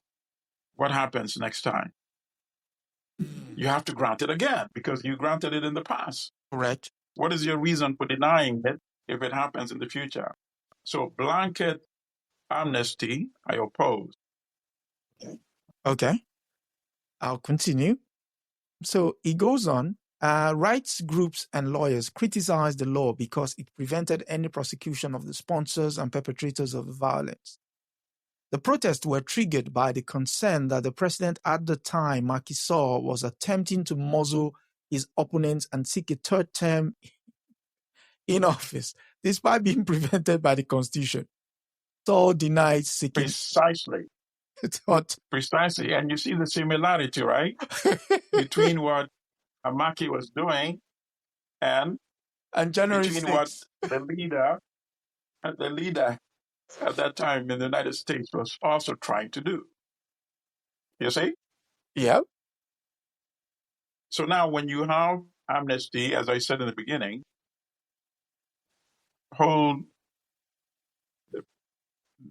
what happens next time? You have to grant it again because you granted it in the past. Correct. What is your reason for denying it if it happens in the future? So blanket amnesty, I oppose. Okay. I'll continue. So he goes on. Rights groups and lawyers criticized the law because it prevented any prosecution of the sponsors and perpetrators of the violence. The protests were triggered by the concern that the president at the time, Macky Sall, was attempting to muzzle his opponents and seek a third term in office, despite being prevented by the Constitution. Sall denied seeking Precisely. what? Precisely. And you see the similarity, right? Between what Amaki was doing and January between 6th. what the leader at that time in the United States was also trying to do. You see? Yeah. So now when you have amnesty, as I said in the beginning, hold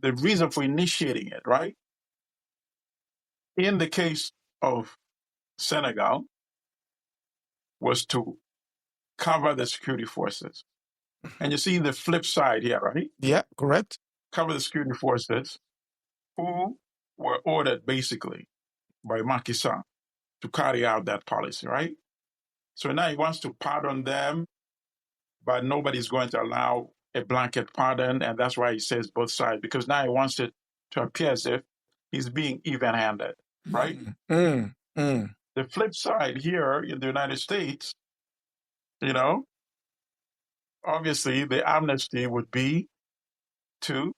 the reason for initiating it, right? In the case of Senegal, was to cover the security forces. And you see the flip side here, right? Yeah, correct. Cover the security forces who were ordered basically by Macky Sall to carry out that policy, right? So now he wants to pardon them, but nobody's going to allow a blanket pardon. And that's why he says both sides, because now he wants it to appear as if he's being even-handed, right? The flip side here in the United States, obviously the amnesty would be to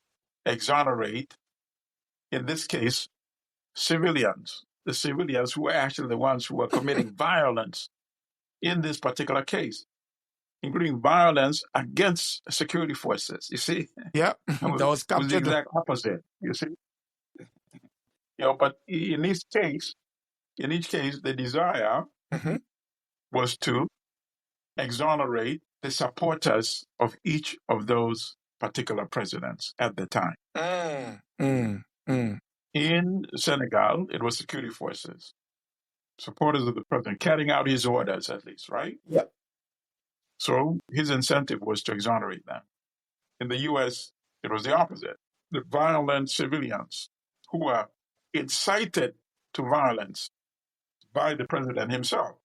exonerate, in this case, civilians, the civilians who are actually the ones who are committing violence in this particular case, including violence against security forces. You see? Yeah, that was It was the captured. exact opposite, you see? But in each case, the desire was to exonerate the supporters of each of those particular presidents at the time. In Senegal, it was security forces, supporters of the president, carrying out his orders at least, right? Yep. So his incentive was to exonerate them. In the U.S., it was the opposite. The violent civilians who were incited to violence by the president himself,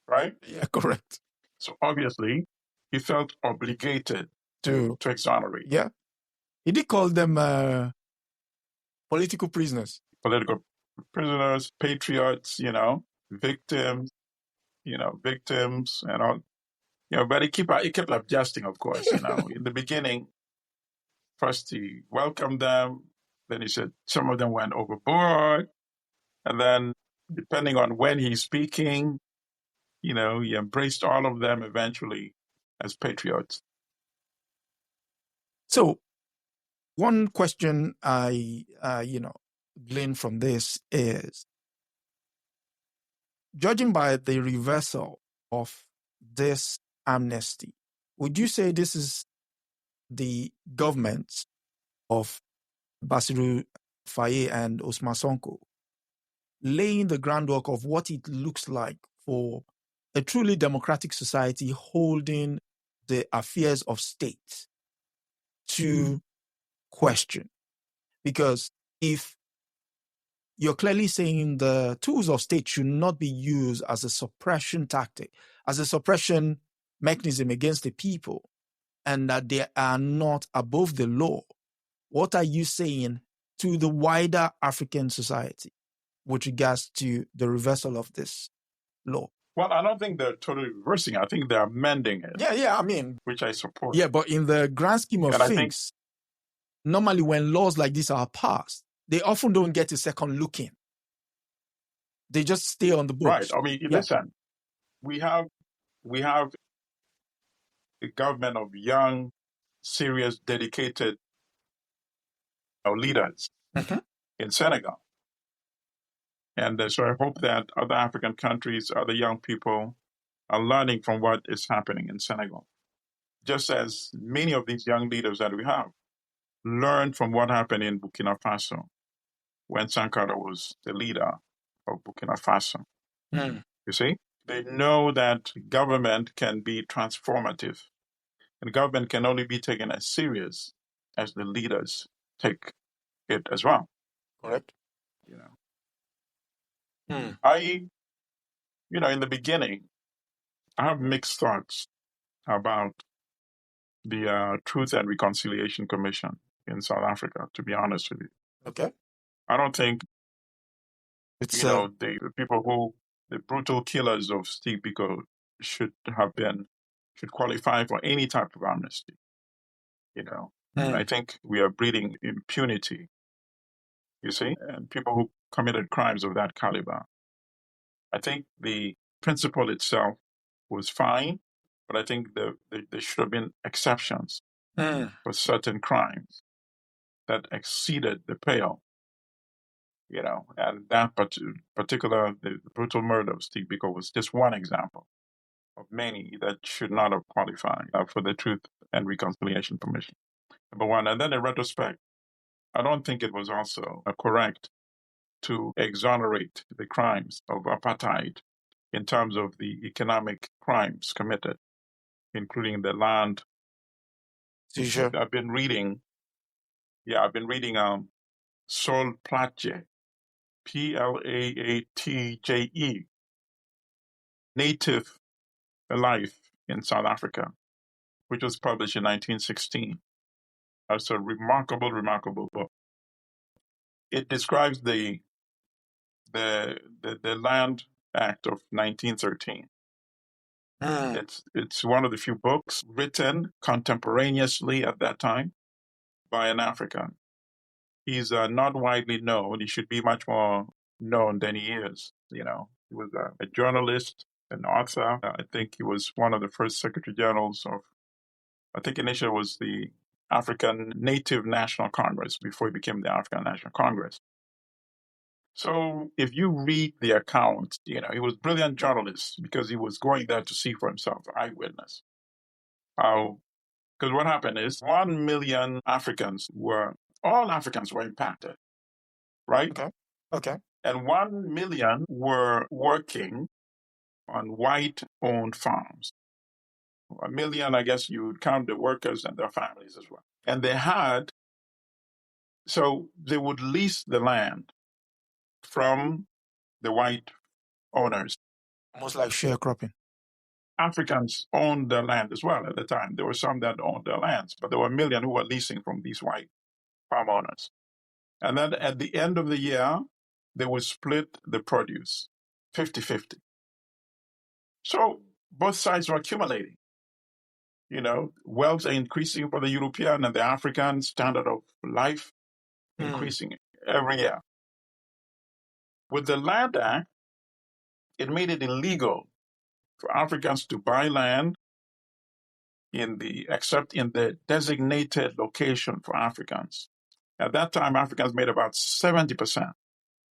right? Yeah, correct. So obviously, he felt obligated to exonerate. Yeah. He did call them political prisoners. Political prisoners, patriots, victims, victims and all. But he kept adjusting, of course, In the beginning, first he welcomed them, then he said some of them went overboard, and then depending on when he's speaking, he embraced all of them eventually as patriots. So one question I, glean from this is, judging by the reversal of this amnesty, would you say this is the government of Bassirou Faye and Ousmane Sonko laying the groundwork of what it looks like for a truly democratic society holding the affairs of state to question? Because if you're clearly saying the tools of state should not be used as a suppression tactic, as a suppression mechanism against the people, and that they are not above the law, what are you saying to the wider African society with regards to the reversal of this law? Well, I don't think they're totally reversing it. I think they're amending it. Yeah, which I support. Yeah, but in the grand scheme of things, normally when laws like this are passed, they often don't get a second look in. They just stay on the books. Right. Listen, we have a government of young, serious, dedicated leaders in Senegal. And so I hope that other African countries, other young people are learning from what is happening in Senegal. Just as many of these young leaders that we have learned from what happened in Burkina Faso when Sankara was the leader of Burkina Faso. You see? They know that government can be transformative. And government can only be taken as serious as the leaders take it as well. Correct. In the beginning, I have mixed thoughts about the Truth and Reconciliation Commission in South Africa, to be honest with you. Okay. I don't think, it's the people the brutal killers of Steve Biko should qualify for any type of amnesty. I think we are breeding impunity, you see, and people who committed crimes of that caliber. I think the principle itself was fine, but I think there should have been exceptions for certain crimes that exceeded the pale, and that particular, the brutal murder of Steve Biko was just one example of many that should not have qualified for the Truth and Reconciliation Commission. Number one. And then in retrospect, I don't think it was also correct to exonerate the crimes of apartheid in terms of the economic crimes committed, including the land. Sure. I've been reading Sol Plaatje, Plaatje, Native Life in South Africa, which was published in 1916. That's a remarkable book. It describes the Land Act of 1913. It's one of the few books written contemporaneously at that time by an African. He's not widely known. He should be much more known than he is. He was a journalist, an author. I think he was one of the first Secretary Generals of, I think initially it was the African Native National Congress before he became the African National Congress. So if you read the account, he was a brilliant journalist because he was going there to see for himself, eyewitness. Because what happened is 1 million all Africans were impacted, right? Okay. And 1 million were working on white-owned farms. 1 million, I guess you would count the workers and their families as well. And so they would lease the land from the white owners. Almost like sharecropping. Africans owned their land as well at the time. There were some that owned their lands, but there were a million who were leasing from these white farm owners. And then at the end of the year, they would split the produce 50-50. So both sides were accumulating. Wealth increasing for the European and the African standard of life increasing every year. With the Land Act, it made it illegal for Africans to buy land except in the designated location for Africans. At that time, Africans made about 70%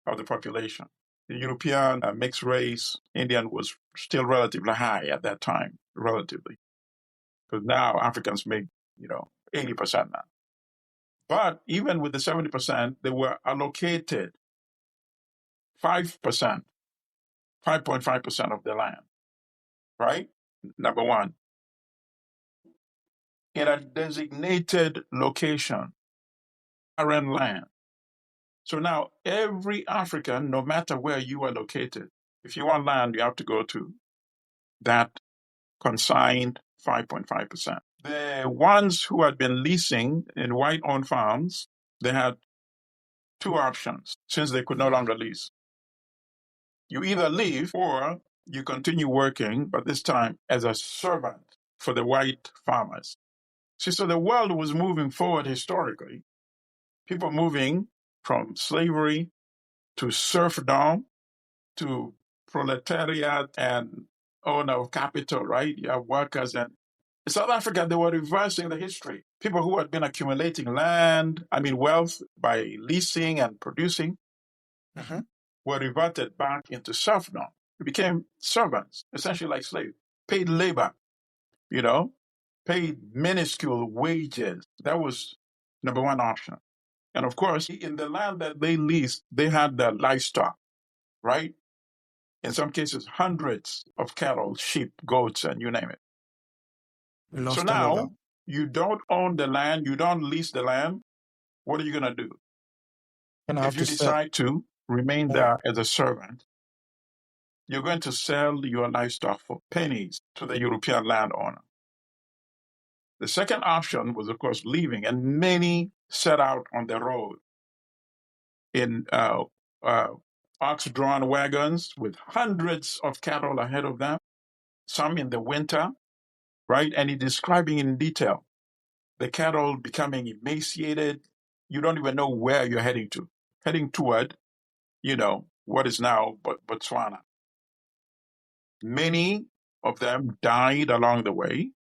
of the population. The European mixed race Indian was still relatively high at that time, relatively. Because now Africans make, 80% now. But even with the 70%, they were allocated 5%, 5.5% of the land, right? Number one. In a designated location, barren land. So now every African, no matter where you are located, if you want land, you have to go to that consigned 5.5%. The ones who had been leasing in white-owned farms, they had two options since they could no longer lease. You either leave or you continue working, but this time as a servant for the white farmers. See, so the world was moving forward historically. People moving from slavery to serfdom to proletariat and owner of capital, right? You have workers. And in South Africa, they were reversing the history. People who had been accumulating wealth by leasing and producing were reverted back into serfdom. They became servants, essentially like slaves, paid labor, paid minuscule wages. That was number one option. And of course, in the land that they leased, they had the livestock, right? In some cases, hundreds of cattle, sheep, goats, and you name it. So now, you don't own the land, you don't lease the land. What are you going to do? If you decide to remain there as a servant, you're going to sell your livestock for pennies to the European landowner. The second option was, of course, leaving, and many set out on the road in ox-drawn wagons with hundreds of cattle ahead of them, some in the winter, right? And he's describing in detail the cattle becoming emaciated. You don't even know where you're heading toward, what is now Botswana. Many of them died along the way,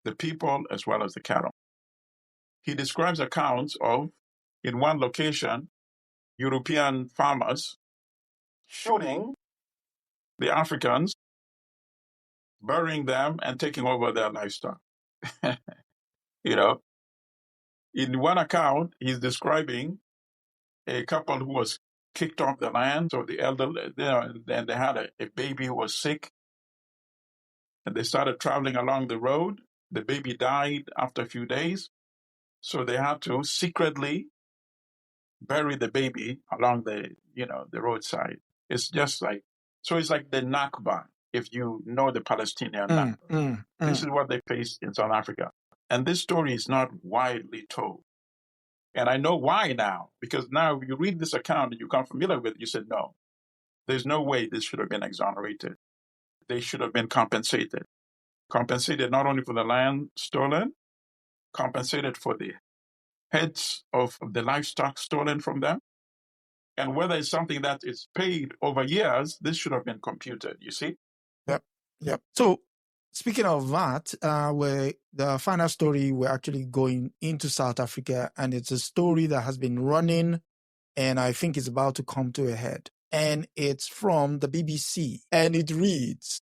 the people as well as the cattle. He describes accounts of, in one location, European farmers shooting the Africans, burying them, and taking over their livestock. In one account, he's describing a couple who was kicked off the land. So the elderly, then they had a baby who was sick, and they started traveling along the road. The baby died after a few days, so they had to secretly bury the baby along the roadside. It's just like, so it's like the Nakba, if you know the Palestinian Nakba. This is what they faced in South Africa. And this story is not widely told. And I know why now, because now if you read this account and you become familiar with it, you said, no, there's no way this should have been exonerated. They should have been compensated. Compensated not only for the land stolen, compensated for the heads of the livestock stolen from them. And whether it's something that is paid over years, this should have been computed, you see? Yep. So speaking of that, the final story, we're actually going into South Africa, and it's a story that has been running, and I think it's about to come to a head. And it's from the BBC, and it reads,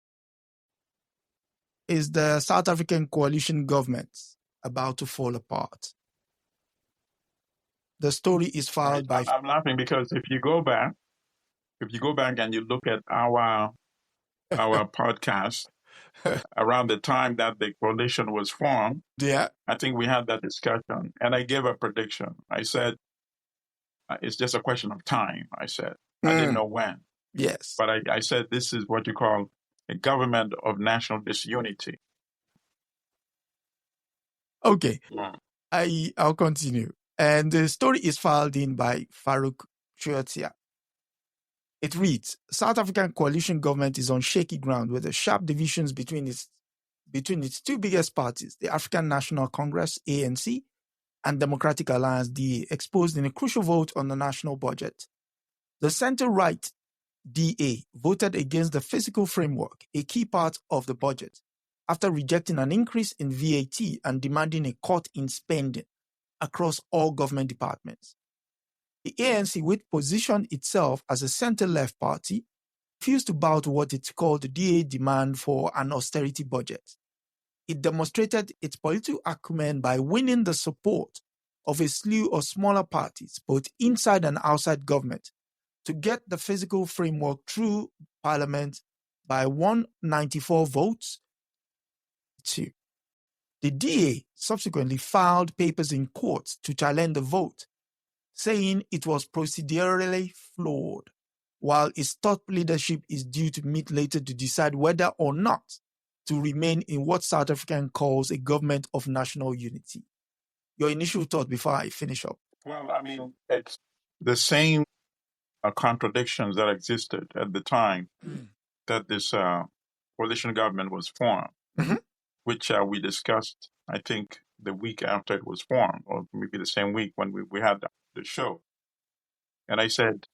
is the South African coalition government about to fall apart? The story is filed by... I'm laughing because if you go back and you look at our podcast around the time that the coalition was formed, I think we had that discussion, and I gave a prediction. I said, it's just a question of time, I said. I didn't know when. Yes. But I said, this is what you call a government of national disunity. Okay, I'll continue. And the story is filed in by Farouk Chiotia. It reads, South African coalition government is on shaky ground with the sharp divisions between its two biggest parties, the African National Congress, ANC, and Democratic Alliance, DA, exposed in a crucial vote on the national budget. The center-right DA voted against the fiscal framework, a key part of the budget, after rejecting an increase in VAT and demanding a cut in spending across all government departments. The ANC, which positioned itself as a center-left party, refused to bow to what it called the DA demand for an austerity budget. It demonstrated its political acumen by winning the support of a slew of smaller parties, both inside and outside government, to get the fiscal framework through Parliament by 194 votes to 2. The DA subsequently filed papers in court to challenge the vote, saying it was procedurally flawed, while its top leadership is due to meet later to decide whether or not to remain in what South Africa calls a government of national unity. Your initial thought before I finish up? Well, I mean, it's the same contradictions that existed at the time that this coalition government was formed, which we discussed, I think, the week after it was formed, or maybe the same week when we had the show. And I said,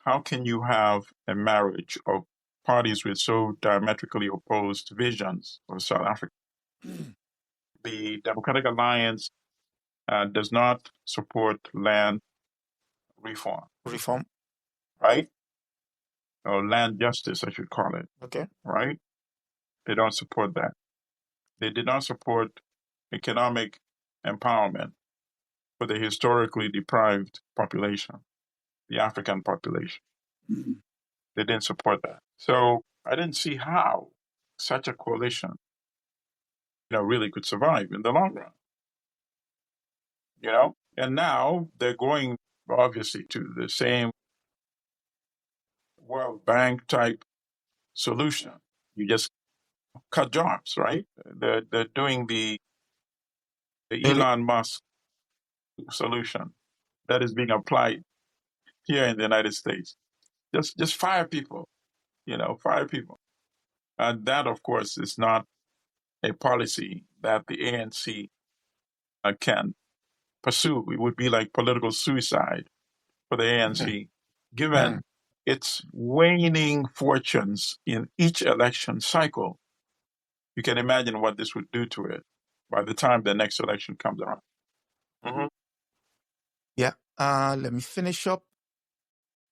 how can you have a marriage of parties with so diametrically opposed visions of South Africa? The Democratic Alliance does not support land reform. Right? Or land justice, I should call it. Okay. Right? They don't support that. They did not support economic empowerment for the historically deprived population, the African population. They didn't support that. So I didn't see how such a coalition, really could survive in the long run. And now they're going, obviously, to the same World Bank type solution. You just cut jobs, right? They're doing the Elon Musk solution that is being applied here in the United States. Just fire people, fire people. And that, of course, is not a policy that the ANC can pursue. It would be like political suicide for the ANC, given its waning fortunes in each election cycle. You can imagine what this would do to it by the time the next election comes around. Yeah. Let me finish up.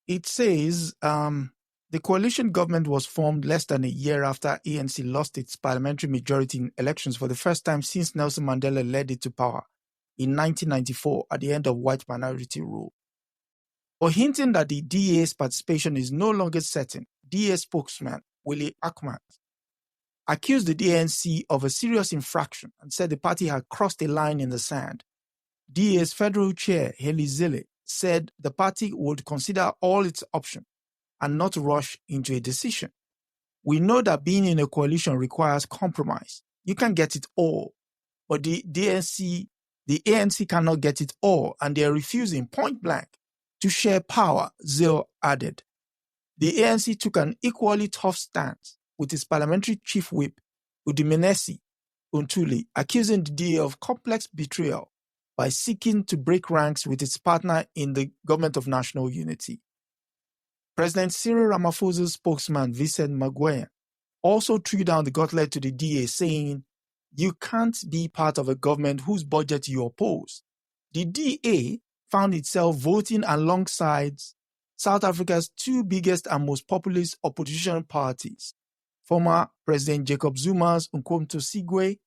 It says the coalition government was formed less than a year after ANC lost its parliamentary majority in elections for the first time since Nelson Mandela led it to power in 1994 at the end of white minority rule. Or hinting that the DA's participation is no longer certain, DA spokesman Willie Ackman accused the ANC of a serious infraction and said the party had crossed a line in the sand. DA's federal chair, Haley Zille, said the party would consider all its options and not rush into a decision. We know that being in a coalition requires compromise. You can get it all, but the ANC cannot get it all, and they are refusing point blank to share power, Zille added. The ANC took an equally tough stance with its parliamentary chief whip, Udimenesi Untuli, accusing the DA of complex betrayal by seeking to break ranks with its partner in the government of national unity. President Cyril Ramaphosa's spokesman, Vincent Magwenya, also threw down the gauntlet to the DA, saying, "You can't be part of a government whose budget you oppose." The DA found itself voting alongside South Africa's two biggest and most populist opposition parties, former President Jacob Zuma's Umkhonto Sigwe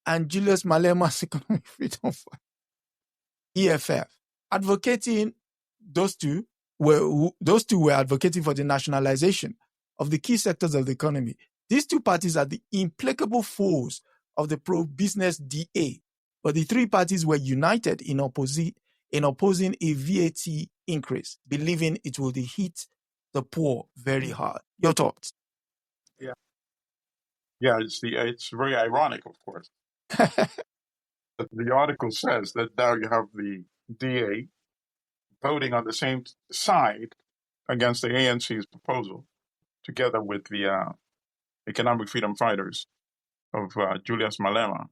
and Julius Malema's Economic Freedom Fund, EFF, advocating those two were advocating for the nationalization of the key sectors of the economy. These two parties are the implacable foes of the pro-business DA, but the three parties were united in opposing a VAT increase, believing it would hit the poor very hard. Your thoughts? Yeah, it's very ironic, of course. The article says that now you have the DA voting on the same side against the ANC's proposal, together with the economic freedom fighters of Julius Malema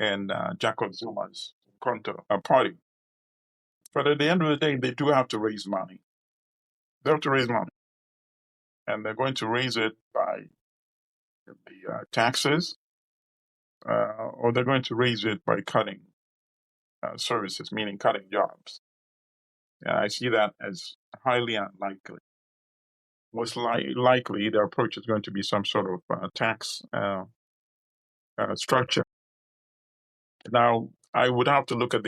and Jacob Zuma's Konto party. But at the end of the day, they do have to raise money. They have to raise money. And they're going to raise it by the taxes, or they're going to raise it by cutting services, meaning cutting jobs. I see that as highly unlikely. Most likely, the approach is going to be some sort of tax structure. Now, I would have to look at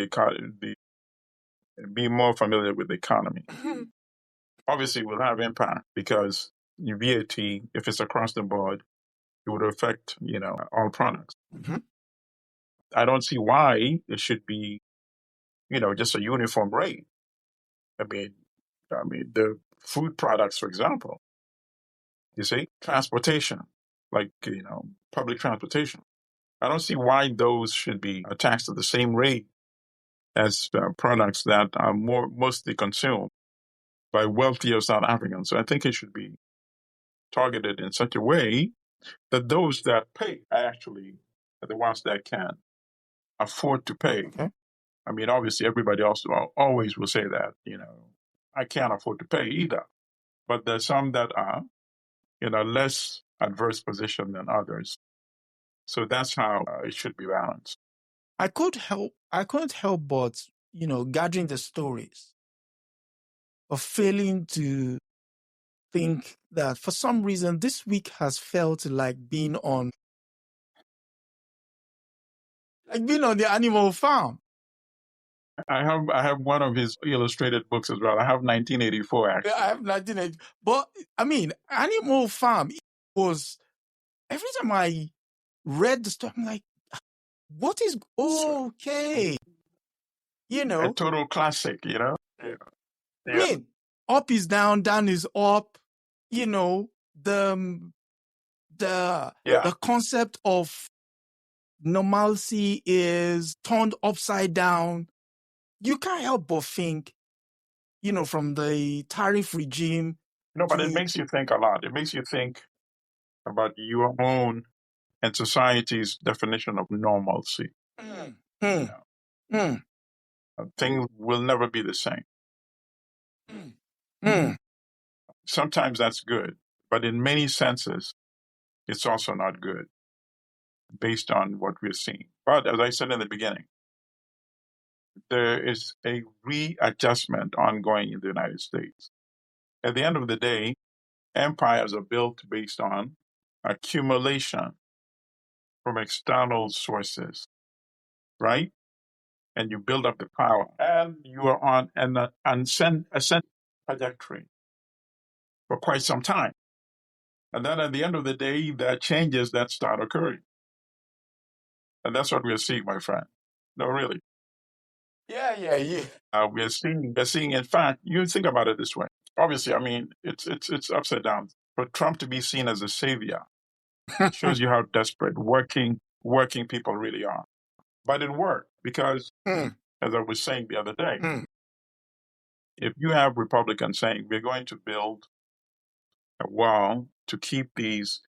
be more familiar with the economy. Obviously, it will have impact because VAT, if it's across the board, it would affect, all products. I don't see why it should be, just a uniform rate. I mean, the food products, for example, you see, transportation, like, public transportation. I don't see why those should be taxed at the same rate as products that are mostly consumed by wealthier South Africans. So I think it should be targeted in such a way that those that pay actually are the ones that can afford to pay. Okay. I mean, obviously, everybody else always will say that, I can't afford to pay either. But there's some that are, less adverse position than others. So that's how it should be balanced. I couldn't help but, gathering the stories of failing to think that for some reason this week has felt like being on the animal farm. I have one of his illustrated books as well. I have 1984 actually. I have 1980, but I mean, Animal Farm was, every time I read the story, I'm like, what is okay? A total classic, Yeah. I mean, up is down, down is up. The concept of normalcy is turned upside down. You can't help but think, from the tariff regime. No, but it makes you think a lot. It makes you think about your own and society's definition of normalcy. Things will never be the same. Sometimes that's good, but in many senses, it's also not good based on what we're seeing. But as I said in the beginning, there is a readjustment ongoing in the United States. At the end of the day, empires are built based on accumulation from external sources, right? And you build up the power, and you are on an ascent trajectory for quite some time. And then at the end of the day, there are changes that start occurring. And that's what we're seeing, my friend. No, really. Yeah. We're seeing, in fact, you think about it this way. Obviously, I mean, it's upside down. For Trump to be seen as a savior shows you how desperate working people really are. But it worked because, as I was saying the other day, if you have Republicans saying we're going to build a wall to keep these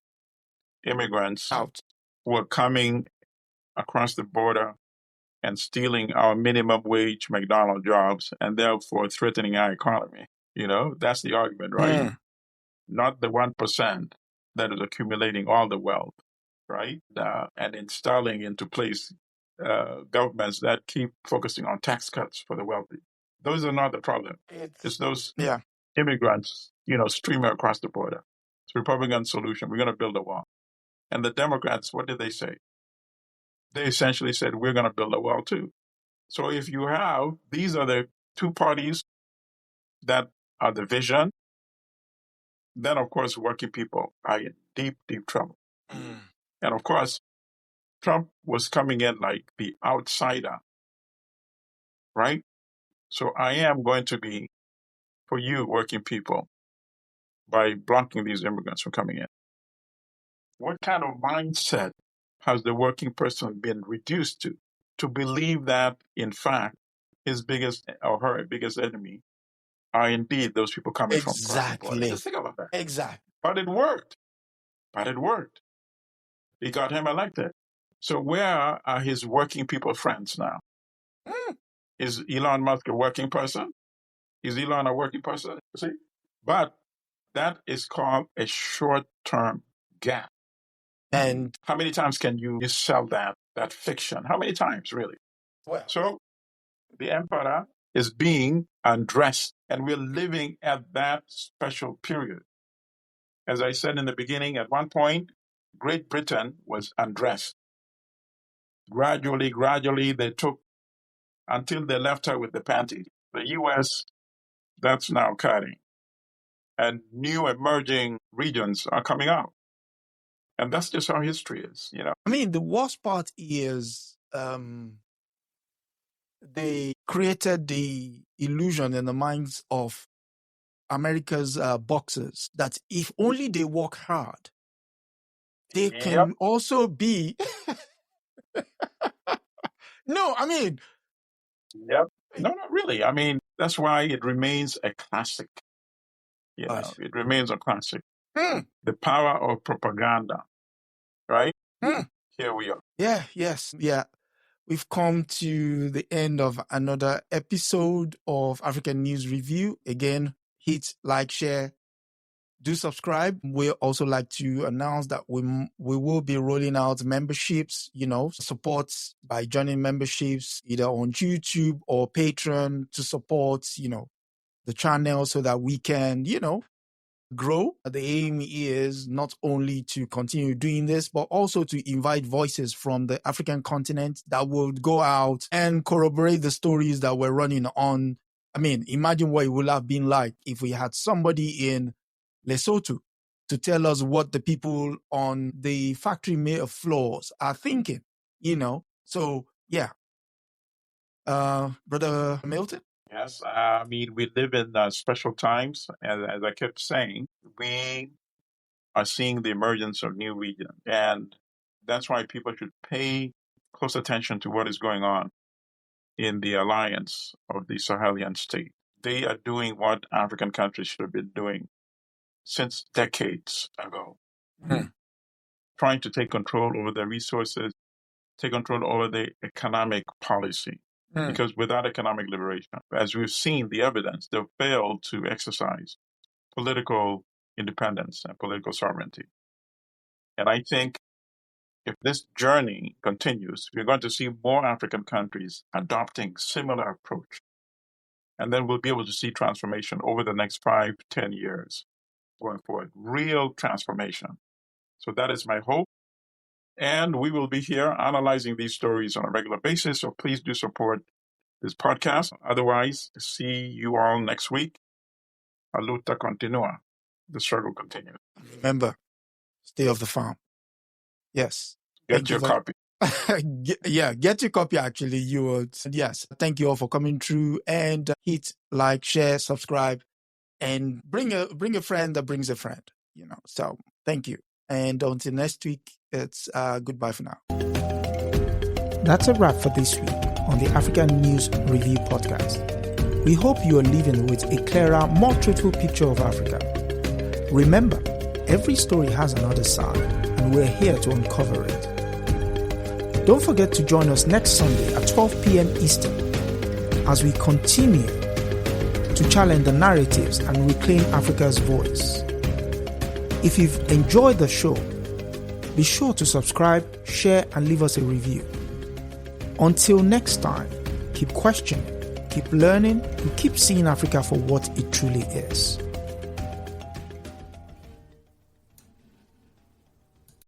immigrants out who are coming across the border and stealing our minimum wage McDonald's jobs and therefore threatening our economy, that's the argument, right? Not the 1% that is accumulating all the wealth, right? And installing into place governments that keep focusing on tax cuts for the wealthy. Those are not the problem. It's those immigrants, streaming across the border. It's a Republican solution. We're going to build a wall. And the Democrats, what did they say? They essentially said, we're going to build a wall too. So if you have, these are the two parties that are the vision, then of course working people are in deep, deep trouble. And of course, Trump was coming in like the outsider, right? So I am going to be, for you working people, by blocking these immigrants from coming in. What kind of mindset has the working person been reduced to believe that, in fact, his biggest or her biggest enemy are indeed those people coming from crossing borders? Just think about that. Exactly. But it worked. He got him elected. So where are his working people friends now? Is Elon Musk a working person? Is Elon a working person? See? But that is called a short-term gap. And how many times can you sell that fiction? How many times, really? well, So the emperor is being undressed, and we're living at that special period. As I said in the beginning, at one point, Great Britain was undressed. Gradually, they took until they left her with the panties. The U.S., that's now cutting. And new emerging regions are coming out. And that's just how history is, you know. I mean, the worst part is they created the illusion in the minds of America's boxers that if only they work hard, they can also be... No, I mean... Yep. No, not really. I mean, that's why it remains a classic. You know, it remains a classic. The power of propaganda, right? Here we are. Yeah. We've come to the end of another episode of African News Review. Again, hit like, share, do subscribe. We also like to announce that we will be rolling out memberships, you know, supports by joining memberships either on YouTube or Patreon to support, you know, the channel so that we can, you know, grow. The aim is not only to continue doing this, but also to invite voices from the African continent that will go out and corroborate the stories that we're running on. I mean, imagine what it would have been like if we had somebody in Lesotho to tell us what the people on the factory floors are thinking, you know. So, yeah. Brother Milton? Yes, I mean, we live in special times. As I kept saying, we are seeing the emergence of new regions. And that's why people should pay close attention to what is going on in the alliance of the Sahelian state. They are doing what African countries should have been doing since decades ago. Trying to take control over the resources, take control over the economic policy. Because without economic liberation, as we've seen the evidence, they've failed to exercise political independence and political sovereignty. And I think if this journey continues, we're going to see more African countries adopting similar approach. And then we'll be able to see transformation over the next 5-10 years going forward. Real transformation. So that is my hope. And we will be here analyzing these stories on a regular basis. So please do support this podcast. Otherwise, see you all next week. La luta continua. The struggle continues. Remember, stay off the farm. Yes. Get your copy. Get your copy, actually. You would. Yes. Thank you all for coming through, and hit like, share, subscribe, and bring a friend that brings a friend, you know. So thank you. And until next week, it's goodbye for now. That's a wrap for this week on the African News Review podcast. We hope you are leaving with a clearer, more truthful picture of Africa. Remember, every story has another side, and we're here to uncover it. Don't forget to join us next Sunday at 12 p.m. Eastern as we continue to challenge the narratives and reclaim Africa's voice. If you've enjoyed the show, be sure to subscribe, share, and leave us a review. Until next time, keep questioning, keep learning, and keep seeing Africa for what it truly is.